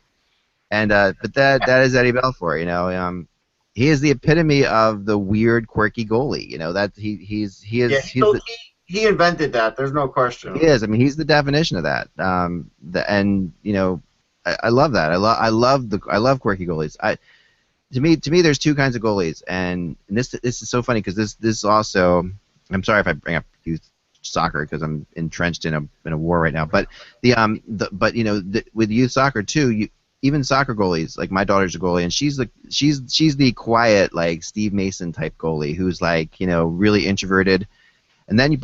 And but that is Eddie Belfour. He is the epitome of the weird, quirky goalie. That he invented that. There's no question. He is. I mean, he's the definition of that. I love that. I love quirky goalies. To me, there's two kinds of goalies, and this is so funny because this also. I'm sorry if I bring up youth soccer because I'm entrenched in a war right now. But with youth soccer too, even soccer goalies, like my daughter's a goalie, and she's the quiet, like Steve Mason type goalie who's really introverted. And then, you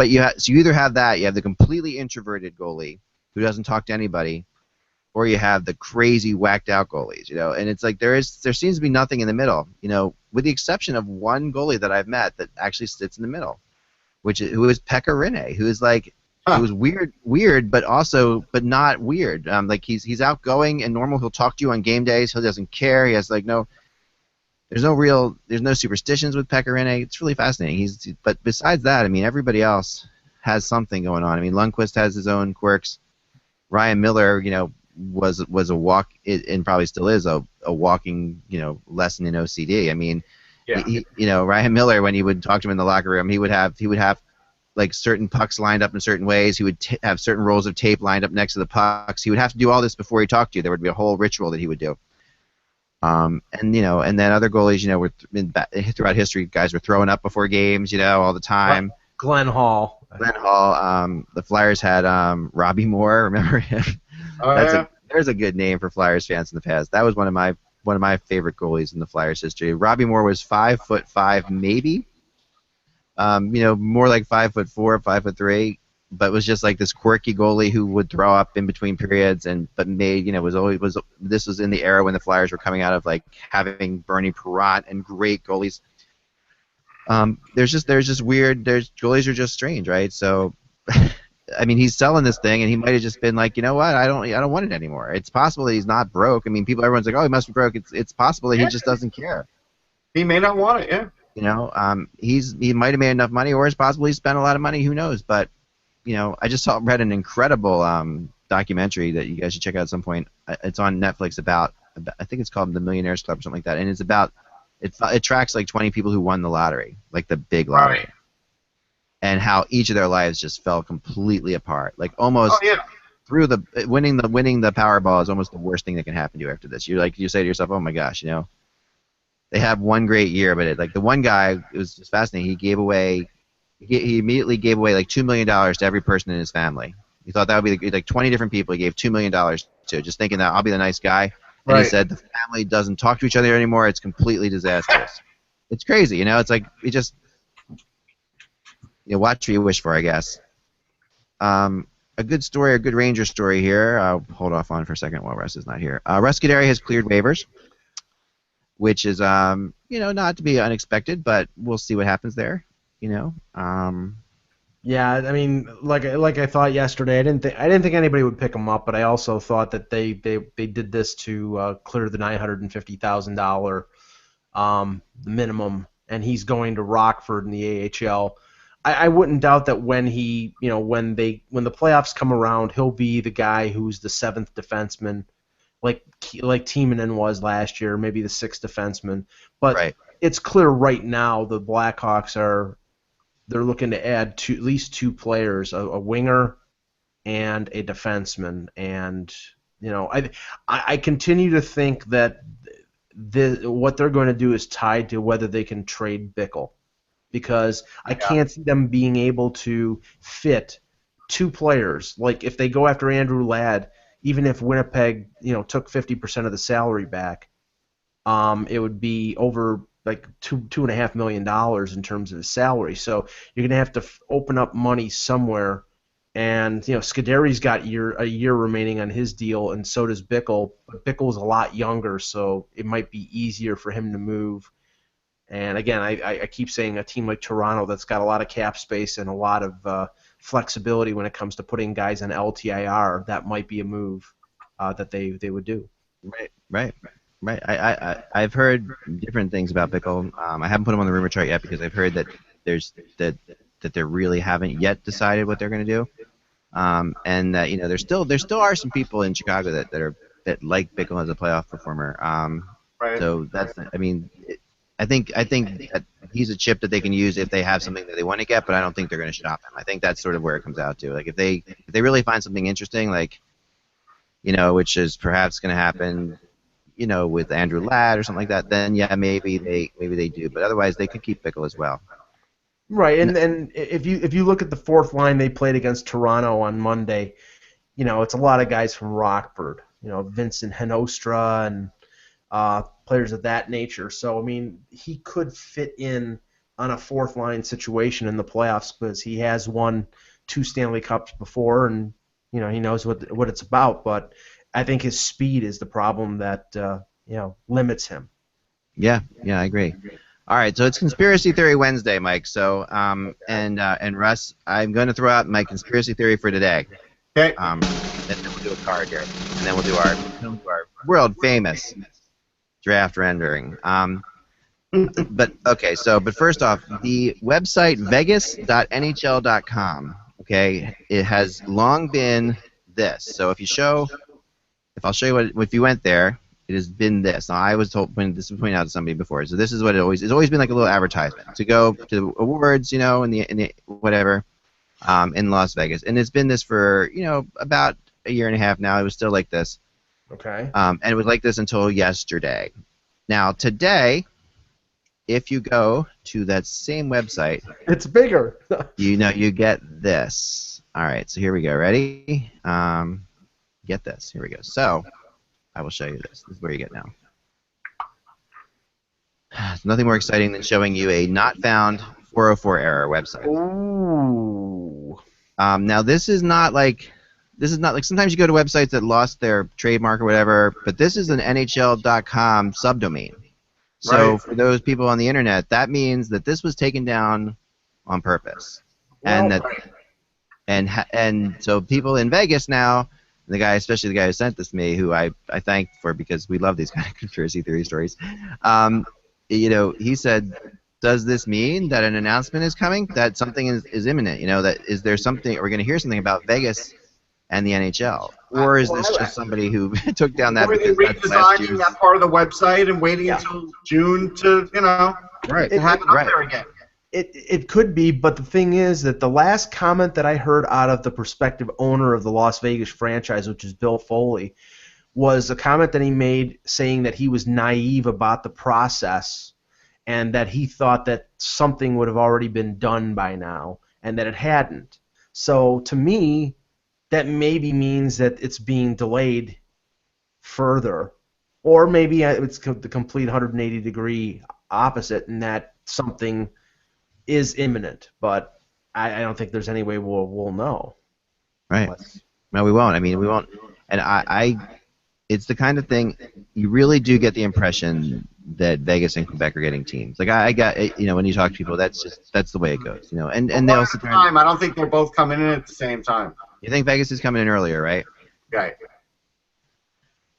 either have that, you have the completely introverted goalie who doesn't talk to anybody, or you have the crazy whacked out goalies, And it's like there seems to be nothing in the middle, with the exception of one goalie that I've met that actually sits in the middle, who is Pekka Rinne, who is like. It was weird, but not weird. He's outgoing and normal. He'll talk to you on game days. He doesn't care. He has there's no superstitions with Pekka Rinne. It's really fascinating. But besides that, I mean, everybody else has something going on. I mean, Lundqvist has his own quirks. Ryan Miller, was a walk and probably still is a walking, lesson in OCD. I mean, Ryan Miller, when you would talk to him in the locker room, he would have like certain pucks lined up in certain ways. He would have certain rolls of tape lined up next to the pucks. He would have to do all this before he talked to you. There would be a whole ritual that he would do. And then other goalies, throughout history, guys were throwing up before games, all the time. Glenn Hall. The Flyers had Robbie Moore. Remember him? There's a good name for Flyers fans in the past. That was one of my favorite goalies in the Flyers history. Robbie Moore was 5'5", maybe. More like 5'4", 5'3", but was just like this quirky goalie who would throw up in between periods, this was in the era when the Flyers were coming out of like having Bernie Perrott and great goalies. Goalies are just strange, right? So, I mean, he's selling this thing, and he might have just been like, you know what, I don't want it anymore. It's possible that he's not broke. I mean, everyone's like, oh, he must be broke. It's possible that he just doesn't care. He may not want it, yeah. He might have made enough money, or it's possible he spent a lot of money. Who knows? But I just read an incredible documentary that you guys should check out at some point. It's on Netflix about I think it's called The Millionaires Club or something like that, and it tracks like 20 people who won the lottery, like the big lottery. and how each of their lives just fell completely apart. Like almost Oh yeah. through the winning the Powerball is almost the worst thing that can happen to you after this. You say to yourself, oh my gosh, they have one great year, but like the one guy, it was just fascinating. He immediately gave away like $2 million to every person in his family. He thought that would be like 20 different people. He gave $2 million to, just thinking that I'll be the nice guy. And Right. he said the family doesn't talk to each other anymore. It's completely disastrous. It's crazy, It's like we just watch what you wish for, I guess. A good story, a good Ranger story here. I'll hold off on for a second while Russ is not here. Russ Scuderi has cleared waivers, which is not to be unexpected, but we'll see what happens there. Yeah, I mean, like I thought yesterday, I didn't think anybody would pick him up, but I also thought that they did this to clear the $950,000 minimum, and he's going to Rockford in the AHL. I wouldn't doubt that when the playoffs come around, he'll be the guy who's the seventh defenseman, like Timonen was last year, maybe the sixth defenseman. But right. It's clear right now the Blackhawks they're looking to add at least two players, a winger and a defenseman. And I continue to think that what they're going to do is tied to whether they can trade Bickle, because I can't see them being able to fit two players. Like if they go after Andrew Ladd, even if Winnipeg took 50% of the salary back, it would be over like $2.5 million in terms of his salary. So you're going to have to open up money somewhere. And Scuderi's got a year remaining on his deal, and so does Bickle. But Bickle's a lot younger, so it might be easier for him to move. And again, I keep saying a team like Toronto that's got a lot of cap space and a lot of flexibility when it comes to putting guys on LTIR, that might be a move that they would do. Right. I've heard different things about Bickle. I haven't put him on the rumor chart yet because I've heard that that they really haven't yet decided what they're going to do, and that there still are some people in Chicago that like Bickle as a playoff performer. Right. So that's I think that he's a chip that they can use if they have something that they want to get, but I don't think they're going to shop him. I think that's sort of where it comes out to. Like if they really find something interesting, like which is perhaps going to happen. With Andrew Ladd or something like that, then yeah, maybe they do. But otherwise, they could keep Bickle as well. Right, and if you look at the fourth line they played against Toronto on Monday, it's a lot of guys from Rockford. Vincent Henostra and players of that nature. So I mean, he could fit in on a fourth line situation in the playoffs because he has won 2 Stanley Cups before, and he knows what it's about. But I think his speed is the problem that limits him. Yeah, I agree. All right, so it's Conspiracy Theory Wednesday, Mike. So and Russ, I'm going to throw out my conspiracy theory for today. Okay. And then we'll do a card here, and then we'll do our world famous draft rendering. But first off, the website vegas.nhl.com. Okay, it has long been this. So if I'll show you if you went there, it has been this. Now, I was told this was pointed out to somebody before. So this is what it's always been like a little advertisement to go to awards, in the whatever, in Las Vegas, and it's been this for about a year and a half now. It was still like this. Okay. And it was like this until yesterday. Now today, if you go to that same website, it's bigger. you get this. All right. So here we go. Ready? Get this. Here we go. So, I will show you this. This is where you get now. It's nothing more exciting than showing you a not found 404 error website. Ooh. Now this is not like sometimes you go to websites that lost their trademark or whatever, but this is an NHL.com subdomain. So Right. for those people on the internet, that means that this was taken down on purpose, and so people in Vegas now. Especially the guy who sent this to me, who I thank for because we love these kind of conspiracy theory stories. He said, does this mean that an announcement is coming, that something is imminent? That is there something, are we going to hear something about Vegas and the NHL? Or is this just somebody who took down that because that's last year's... redesigning that part of the website and waiting until June to, Right. to have it up there again? It could be, but the thing is that the last comment that I heard out of the prospective owner of the Las Vegas franchise, which is Bill Foley, was a comment that he made saying that he was naive about the process and that he thought that something would have already been done by now and that it hadn't. So to me, that maybe means that it's being delayed further, or maybe it's the complete 180-degree opposite in that something is imminent, but I don't think there's any way we'll know. Right. No, we won't. I mean, we won't. And it's the kind of thing you really do get the impression that Vegas and Quebec are getting teams. Like I got, when you talk to people, that's the way it goes. And they'll sit there. I don't think they're both coming in at the same time. You think Vegas is coming in earlier, right? Right.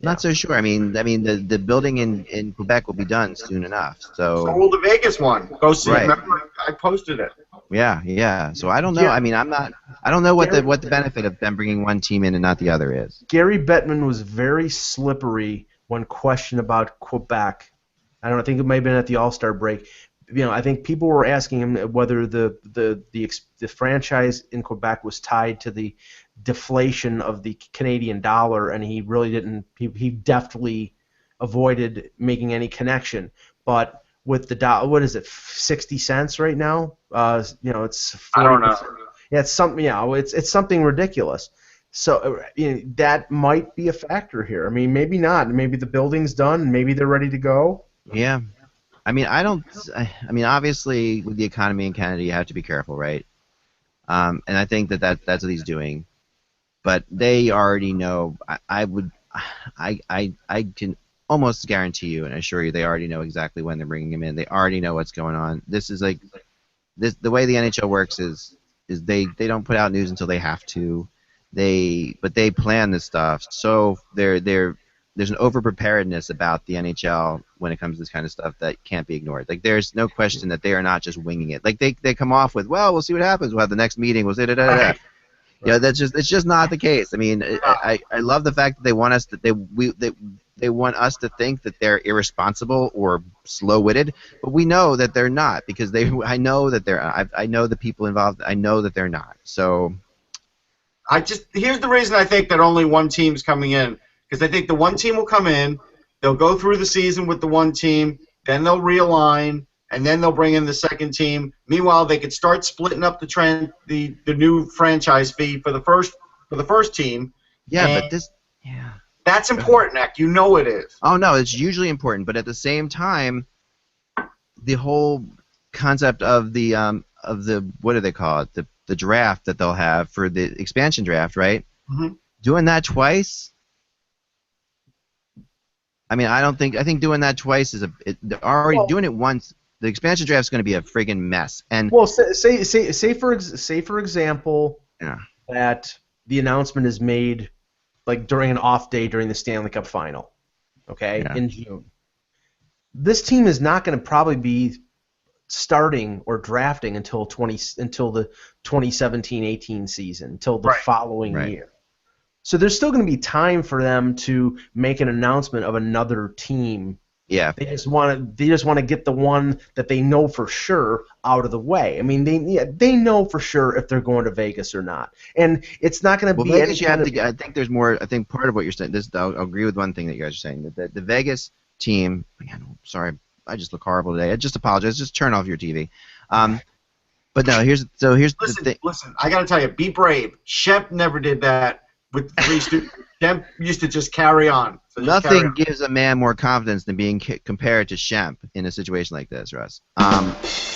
Not so sure. I mean, the building in Quebec will be done soon enough. So will the Vegas one. Go see right. it. Remember, I posted it. Yeah. So I don't know. Yeah. I mean, I don't know what the benefit of them bringing one team in and not the other is. Gary Bettman was very slippery when questioned about Quebec. I think it may have been at the All-Star break. I think people were asking him whether the franchise in Quebec was tied to the deflation of the Canadian dollar, and he really didn't. He deftly avoided making any connection. But with the dollar, what is it, 60 cents right now? It's 40%. I don't know. Yeah, it's something. It's something ridiculous. So that might be a factor here. I mean, maybe not. Maybe the building's done. Maybe they're ready to go. Yeah. I mean, obviously, with the economy in Canada, you have to be careful, right? And I think that's what he's doing. But they already know. I can almost guarantee you and assure you they already know exactly when they're bringing him in. They already know what's going on. This is like the way the NHL works is they don't put out news until they have to. But they plan this stuff. So there's an over-preparedness about the NHL when it comes to this kind of stuff that can't be ignored. Like, there's no question that they are not just winging it. Like, they come off with, well, we'll see what happens. We'll have the next meeting. We'll say da-da-da-da. Right. Yeah, it's just not the case. I mean, I love the fact that they want us they want us to think that they're irresponsible or slow-witted, but we know that they're not because I know that I know the people involved. I know that they're not. So, here's the reason I think that only one team's coming in. Because I think the one team will come in, they'll go through the season with the one team, then they'll realign, and then they'll bring in the second team. Meanwhile, they could start splitting up the new franchise fee for the first team. Yeah, that's important, Eck. You know it is. Oh no, it's hugely important. But at the same time, the whole concept of the what do they call it? The draft that they'll have for the expansion draft, right? Mm-hmm. Doing that twice. I mean, I think doing that twice is they're already doing it once. The expansion draft is going to be a friggin' mess. And say for example that the announcement is made like during an off day during the Stanley Cup Final, in June. This team is not going to probably be starting or drafting until the 2017-18 season, until the following year. So there's still going to be time for them to make an announcement of another team. Yeah. They just want to get the one that they know for sure out of the way. I mean, they know for sure if they're going to Vegas or not, and it's not going to be. Vegas, I think there's more. I think part of what you're saying. I'll agree with one thing that you guys are saying. That the Vegas team. Man, sorry, I just look horrible today. I just apologize. Just turn off your TV. But no, here's the thing. Listen, I got to tell you, be brave. Shep never did that. With the three students, Shemp used to just carry on. So Nothing gives a man more confidence than being compared to Shemp in a situation like this, Russ. All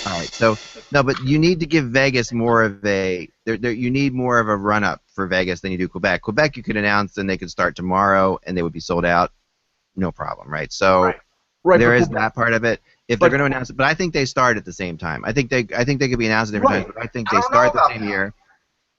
right, so no, but you need to give Vegas more of a. You need more of a run-up for Vegas than you do Quebec. Quebec, you could announce, and they could start tomorrow, and they would be sold out, no problem, right? So there is that part of it. If they're going to announce it, but I think they start at the same time. I think they could be announced at different times, but I think they start the same year.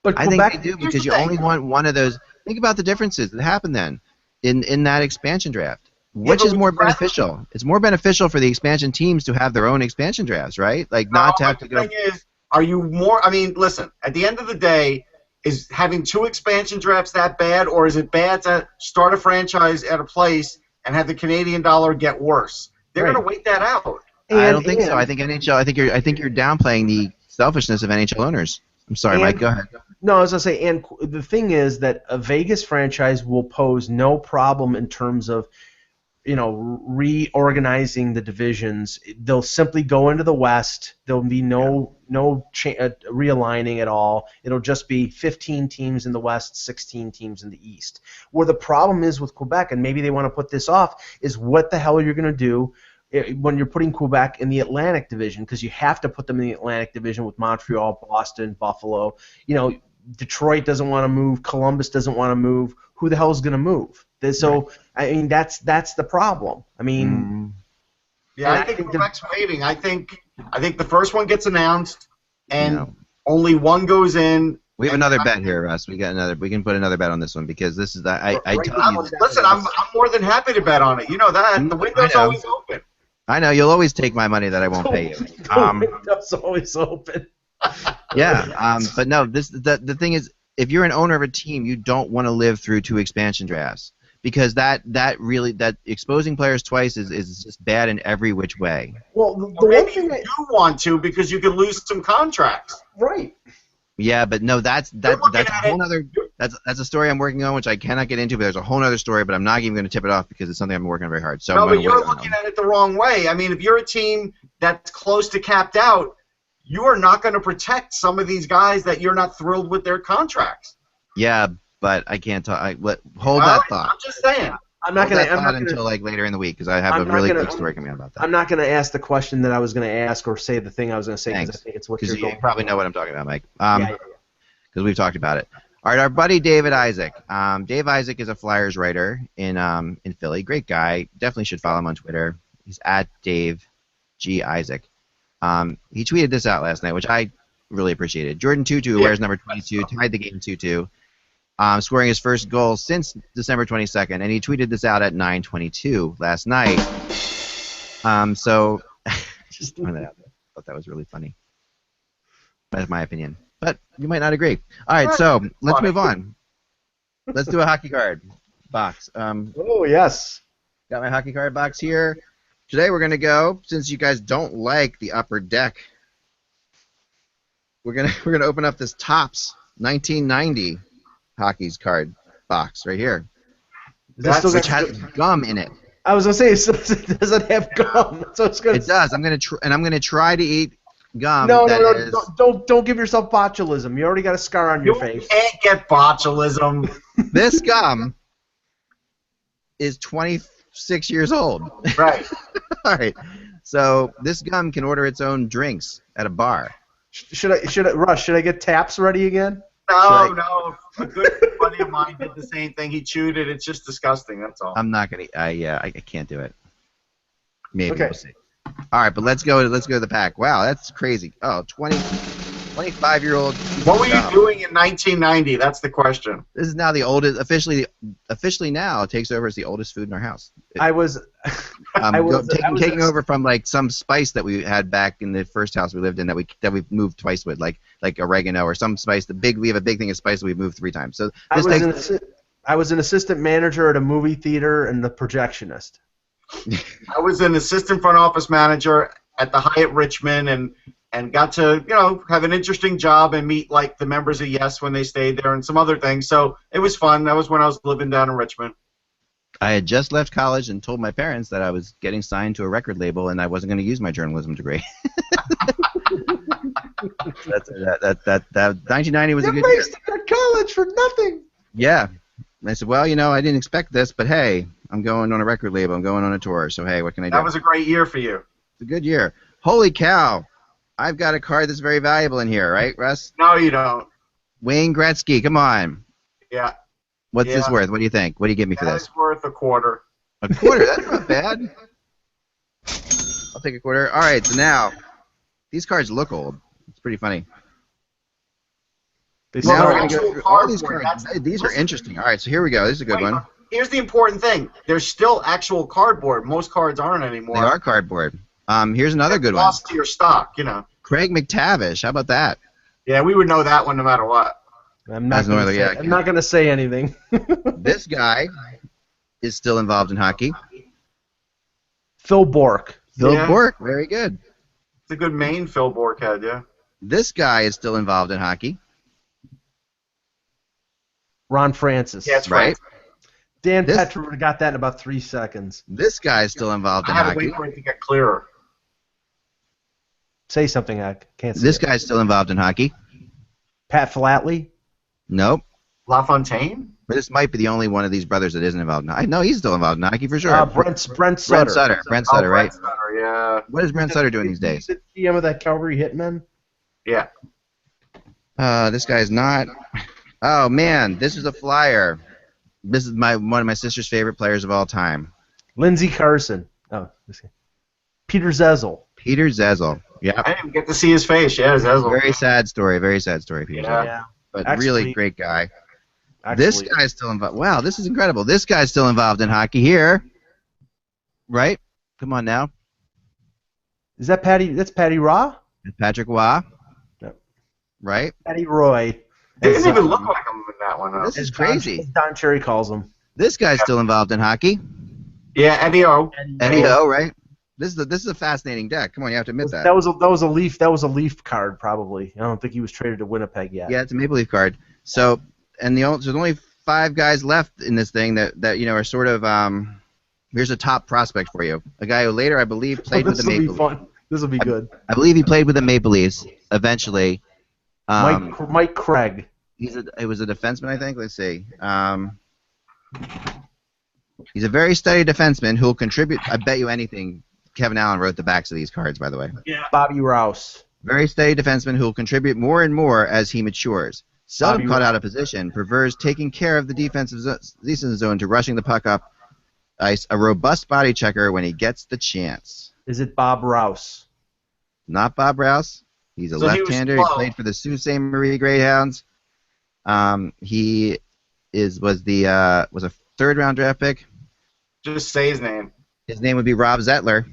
But I think they do because you only want one of those. Think about the differences that happen then in that expansion draft. Which is more beneficial? It's more beneficial for the expansion teams to have their own expansion drafts, right? Like not to have to go. The thing is, are you more? I mean, listen. At the end of the day, is having two expansion drafts that bad, or is it bad to start a franchise at a place and have the Canadian dollar get worse? They're going to wait that out. I don't think so. I think NHL. I think you're downplaying the selfishness of NHL owners. I'm sorry, Mike. Go ahead. No, I was gonna say, and the thing is that a Vegas franchise will pose no problem in terms of, reorganizing the divisions. They'll simply go into the West. There'll be no realigning at all. It'll just be 15 teams in the West, 16 teams in the East. Where the problem is with Quebec, and maybe they want to put this off, is what the hell you're going to do when you're putting Quebec in the Atlantic Division, because you have to put them in the Atlantic Division with Montreal, Boston, Buffalo. Detroit doesn't want to move. Columbus doesn't want to move. Who the hell is going to move? So, I mean, that's the problem. I mean, yeah, I think Quebec's waiting. I think the first one gets announced, and only one goes in. We have another bet here, Russ. We can put another bet on this one because this is I tell you. Listen, I'm more than happy to bet on it. You know that the window's always open. I know you'll always take my money that I won't pay you. The window's always open. Yeah, but no. The thing is, if you're an owner of a team, you don't want to live through 2 expansion drafts because that exposing players twice is just bad in every which way. Well, the one thing you do want to because you can lose some contracts. Right. Yeah, but no, that's a whole other. That's a story I'm working on, which I cannot get into. But there's a whole other story. But I'm not even going to tip it off because it's something I'm working on very hard. So no, but you're looking at it the wrong way. I mean, if you're a team that's close to capped out, you are not going to protect some of these guys that you're not thrilled with their contracts. Yeah, but I can't talk. Hold that thought. I'm just saying. I'm not going to until like later in the week because I have a really good story coming out about that. I'm not going to ask the question that I was going to ask or say the thing I was going to say because I think it's what you're going. You probably know what I'm talking about, Mike. Because we've talked about it. All right, our buddy David Isaac. Dave Isaac is a Flyers writer in Philly. Great guy. Definitely should follow him on Twitter. He's at Dave G Isaac. He tweeted this out last night, which I really appreciated. Jordan Tutu, who wears number 22, tied the game 2-2, scoring his first goal since December 22nd, and he tweeted this out at 9:22 last night. So just throwing that out there. I thought that was really funny. That's my opinion. But you might not agree. All right, so let's move on. Let's do a hockey card box. Oh, yes. Got my hockey card box here. Today we're going to go, since you guys don't like the upper deck, we're gonna open up this Topps 1990 hockey's card box right here, which has gum in it. I was going to say, does it have gum? So it does. I'm gonna try to eat gum. No, don't give yourself botulism. You already got a scar on your face. You can't get botulism. This gum is 26 years old. Right. All right. So this gum can order its own drinks at a bar. Should I get taps ready again? No. A good buddy of mine did the same thing. He chewed it. It's just disgusting. That's all. I'm not gonna. I can't do it. Maybe we'll see. All right, but let's go to the pack. Wow, that's crazy. Oh, 25-year-old. What were you doing in 1990? That's the question. This is now the oldest. Officially now, it takes over as the oldest food in our house. Taking over from like some spice that we had back in the first house we lived in that we moved twice with, like oregano or some spice. We have a big thing of spice that we've moved 3 times. So I was an assistant manager at a movie theater and the projectionist. I was an assistant front office manager at the Hyatt Richmond and got to have an interesting job and meet like the members of Yes when they stayed there and some other things. So it was fun. That was when I was living down in Richmond. I had just left college and told my parents that I was getting signed to a record label and I wasn't going to use my journalism degree. that 1990 was a good year. You wasted your college for nothing. Yeah. And I said, well, I didn't expect this, but hey, I'm going on a record label. I'm going on a tour. So, hey, what can I do? That was a great year for you. It's a good year. Holy cow. I've got a card that's very valuable in here, right, Russ? No, you don't. Wayne Gretzky, come on. Yeah. What's this worth? What do you think? What do you give me for this? It's worth a quarter. A quarter? That's not bad. I'll take a quarter. All right, so now, these cards look old. It's pretty funny. Now we're going to go through all these cards. These are interesting. All right, so here we go. This is a good one. Here's the important thing. There's still actual cardboard. Most cards aren't anymore. They are cardboard. Here's another good one. Lost to your stock, Craig McTavish. How about that? Yeah, we would know that one no matter what. I'm not going to say anything. This guy is still involved in hockey. Phil Bourque. Phil Bourque, very good. It's a good Maine Phil Bourque had, yeah. This guy is still involved in hockey. Ron Francis. Yeah, it's Right. Dan Petra would have got that in about 3 seconds. This guy is still involved in I had to hockey. wait for it to get clearer. Say something, I can't see This it. guy's still involved in hockey. Pat Flatley? Nope. LaFontaine? But this might be the only one of these brothers that isn't involved in hockey. No, he's still involved in hockey for sure. Brent Sutter. Brent Sutter. Brent Sutter, right? Brent Sutter, yeah. What is Brent Sutter doing these days? He's the GM of that Calgary Hitmen? Yeah. This guy's not. Oh man, this is a flyer. This is one of my sister's favorite players of all time. Lindsey Carson. Oh, Peter Zezel. Peter Zezel. Yeah. I didn't get to see his face. Yeah, Zezel. Very sad story. Very sad story, Peter Zezel. Yeah. But Actually- really great guy. This guy's still involved. Wow, this is incredible. This guy's still involved in hockey here. Right? Come on now. Is that Patty? That's Patty Raw? Patrick Waugh. Yep. Right? Patty Roy. It didn't even look like him in that one. Huh? This is crazy. Don Cherry calls him. This guy's still involved in hockey. Yeah, Eddie O. Eddie O, right? This is a fascinating deck. Come on, you have to admit that. That was a Leaf card probably. I don't think he was traded to Winnipeg yet. Yeah, it's a Maple Leaf card. So, and there's only 5 guys left in this thing that are sort of here's a top prospect for you. A guy who later, I believe, played with the Maple Leafs. Fun. This will be good. I believe he played with the Maple Leafs eventually. Mike Craig. It was a defenseman, I think. Let's see. He's a very steady defenseman who will contribute. I bet you anything. Kevin Allen wrote the backs of these cards, by the way. Yeah. Bobby Rouse. Very steady defenseman who will contribute more and more as he matures. Seldom caught out of position, prefers taking care of the defensive zone to rushing the puck up ice. A robust body checker when he gets the chance. Is it Bob Rouse? Not Bob Rouse. He's a left-hander. He played for the Sault Ste. Marie Greyhounds. He was a third-round draft pick. Just say his name. His name would be Rob Zettler.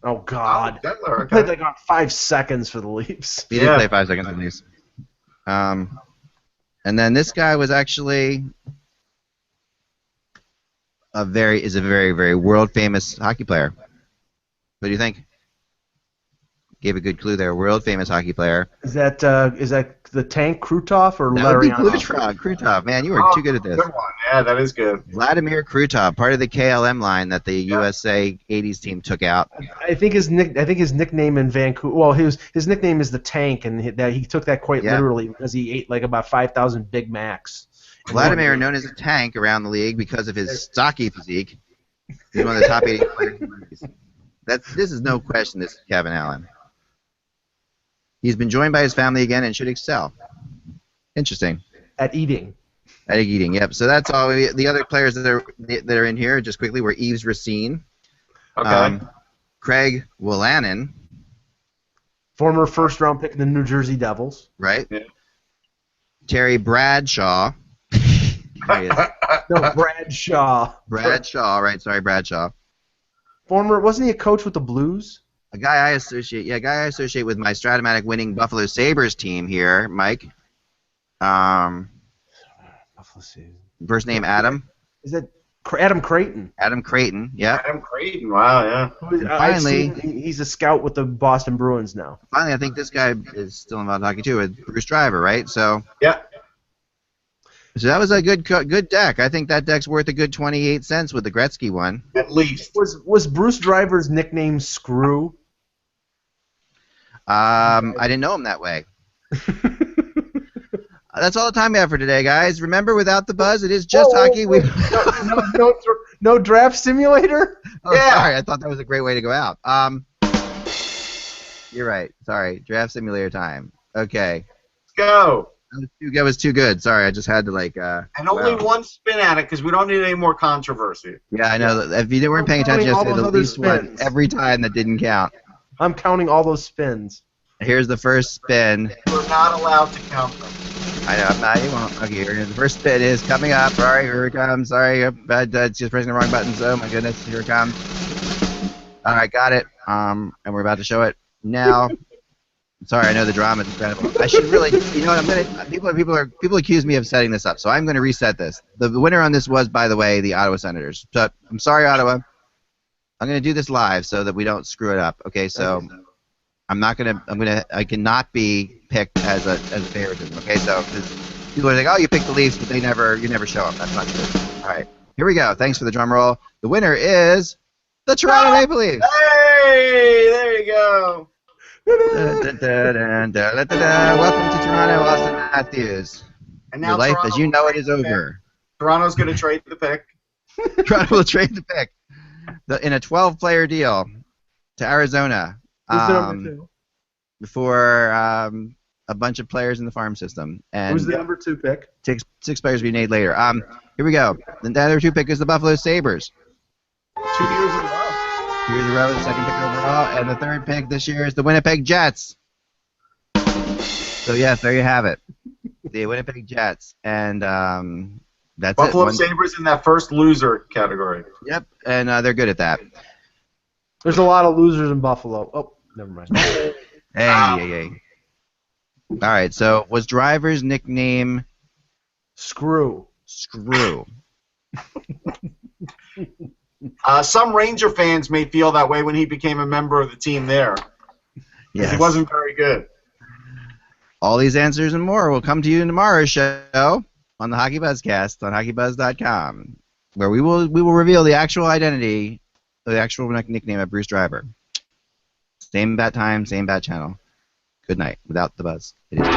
Oh God! Oh, Zettler, He played like on 5 seconds for the Leafs. He did play 5 seconds for the Leafs. And then this guy was actually a very, very world famous hockey player. What do you think? Gave a good clue there. World famous hockey player. Is that the Tank Krutov or That would be Larionov? Krutov. Man, you are too good at this. Good one. Yeah, that is good. Vladimir Krutov, part of the KLM line that the USA 80s team took out. I think his nickname in Vancouver. Well, his nickname is the Tank, and he took that quite literally because he ate like about 5,000 Big Macs. Vladimir, known as a tank around the league because of his stocky physique, he's one of the top 80 players in the league. This is no question. This is Kevin Allen. He's been joined by his family again and should excel. Interesting. At eating. At eating, yep. So that's all. The other players that are in here, just quickly, were Yves Racine, Okay. Craig Willanen, Former first-round pick of the New Jersey Devils. right? Yeah. Terry Bradshaw. There he is. No, Bradshaw. Bradshaw, right? Sorry, Bradshaw. Wasn't he a coach with the Blues? A guy I associate with my Stratomatic winning Buffalo Sabres team here, Mike. First name Adam. Is that Adam Creighton? Adam Creighton, yeah. Adam Creighton. Wow, yeah. Finally, he's a scout with the Boston Bruins now. Finally, I think this guy is still involved in hockey too, with Bruce Driver, right? So Yeah. that was a good deck. I think that deck's worth a good 28 cents with the Gretzky one. At least. Was Bruce Driver's nickname Screw? I didn't know him that way. That's all the time we have for today, guys. Remember, without the buzz, it is just hockey. No draft simulator? Oh, Yeah. Sorry, I thought that was a great way to go out. You're right. Sorry, draft simulator time. Okay. Let's go. That was too good. Sorry, I just had to And only one spin at it because we don't need any more controversy. Yeah, I know. If you weren't paying attention All yesterday, those at other least one spins. every time that didn't count. I'm counting all those spins. Here's the first spin. We're not allowed to count them. I know, I'm not. You won't. Okay, here. The first spin is coming up. Sorry, here it comes. Sorry, just pressing the wrong buttons. Oh my goodness, here it comes. All right, got it. And we're about to show it now. Sorry, I know the drama is incredible. I should really, you know what? I'm gonna. People accuse me of setting this up, so I'm gonna reset this. The winner on this was, by the way, the Ottawa Senators. So I'm sorry, Ottawa. I'm gonna do this live so that we don't screw it up. Okay, so I cannot be picked as a favoritism. Okay, so people are like, oh, you picked the Leafs, but you never show up. That's not true. All right, here we go. Thanks for the drum roll. The winner is the Toronto Maple Leafs. Hey, there you go. Welcome to Toronto, Austin Matthews. And now Your life Toronto as you know will it is trade the over. pick. Toronto's going to trade the pick. Toronto will trade the pick in a 12-player deal to Arizona. Who's the number 2? For a bunch of players in the farm system. And Who's the number 2 pick? Six players to be made later. Here we go. The number 2 pick is the Buffalo Sabres. 2 years in a row. 2 years in a row, the second pick overall. And the third pick this year is the Winnipeg Jets. So, yes, there you have it. The Winnipeg Jets. And that's Buffalo it. Sabres in that first loser category. Yep, and they're good at that. There's a lot of losers in Buffalo. Oh, never mind. Hey. All right, so was Driver's nickname Screw? Some Ranger fans may feel that way when he became a member of the team there. Yes. He wasn't very good. All these answers and more will come to you in tomorrow's show on the HockeyBuzzCast on HockeyBuzz.com, where we will reveal the actual identity, the actual nickname of Bruce Driver. Same bat time, same bat channel. Good night. Without the buzz. It is.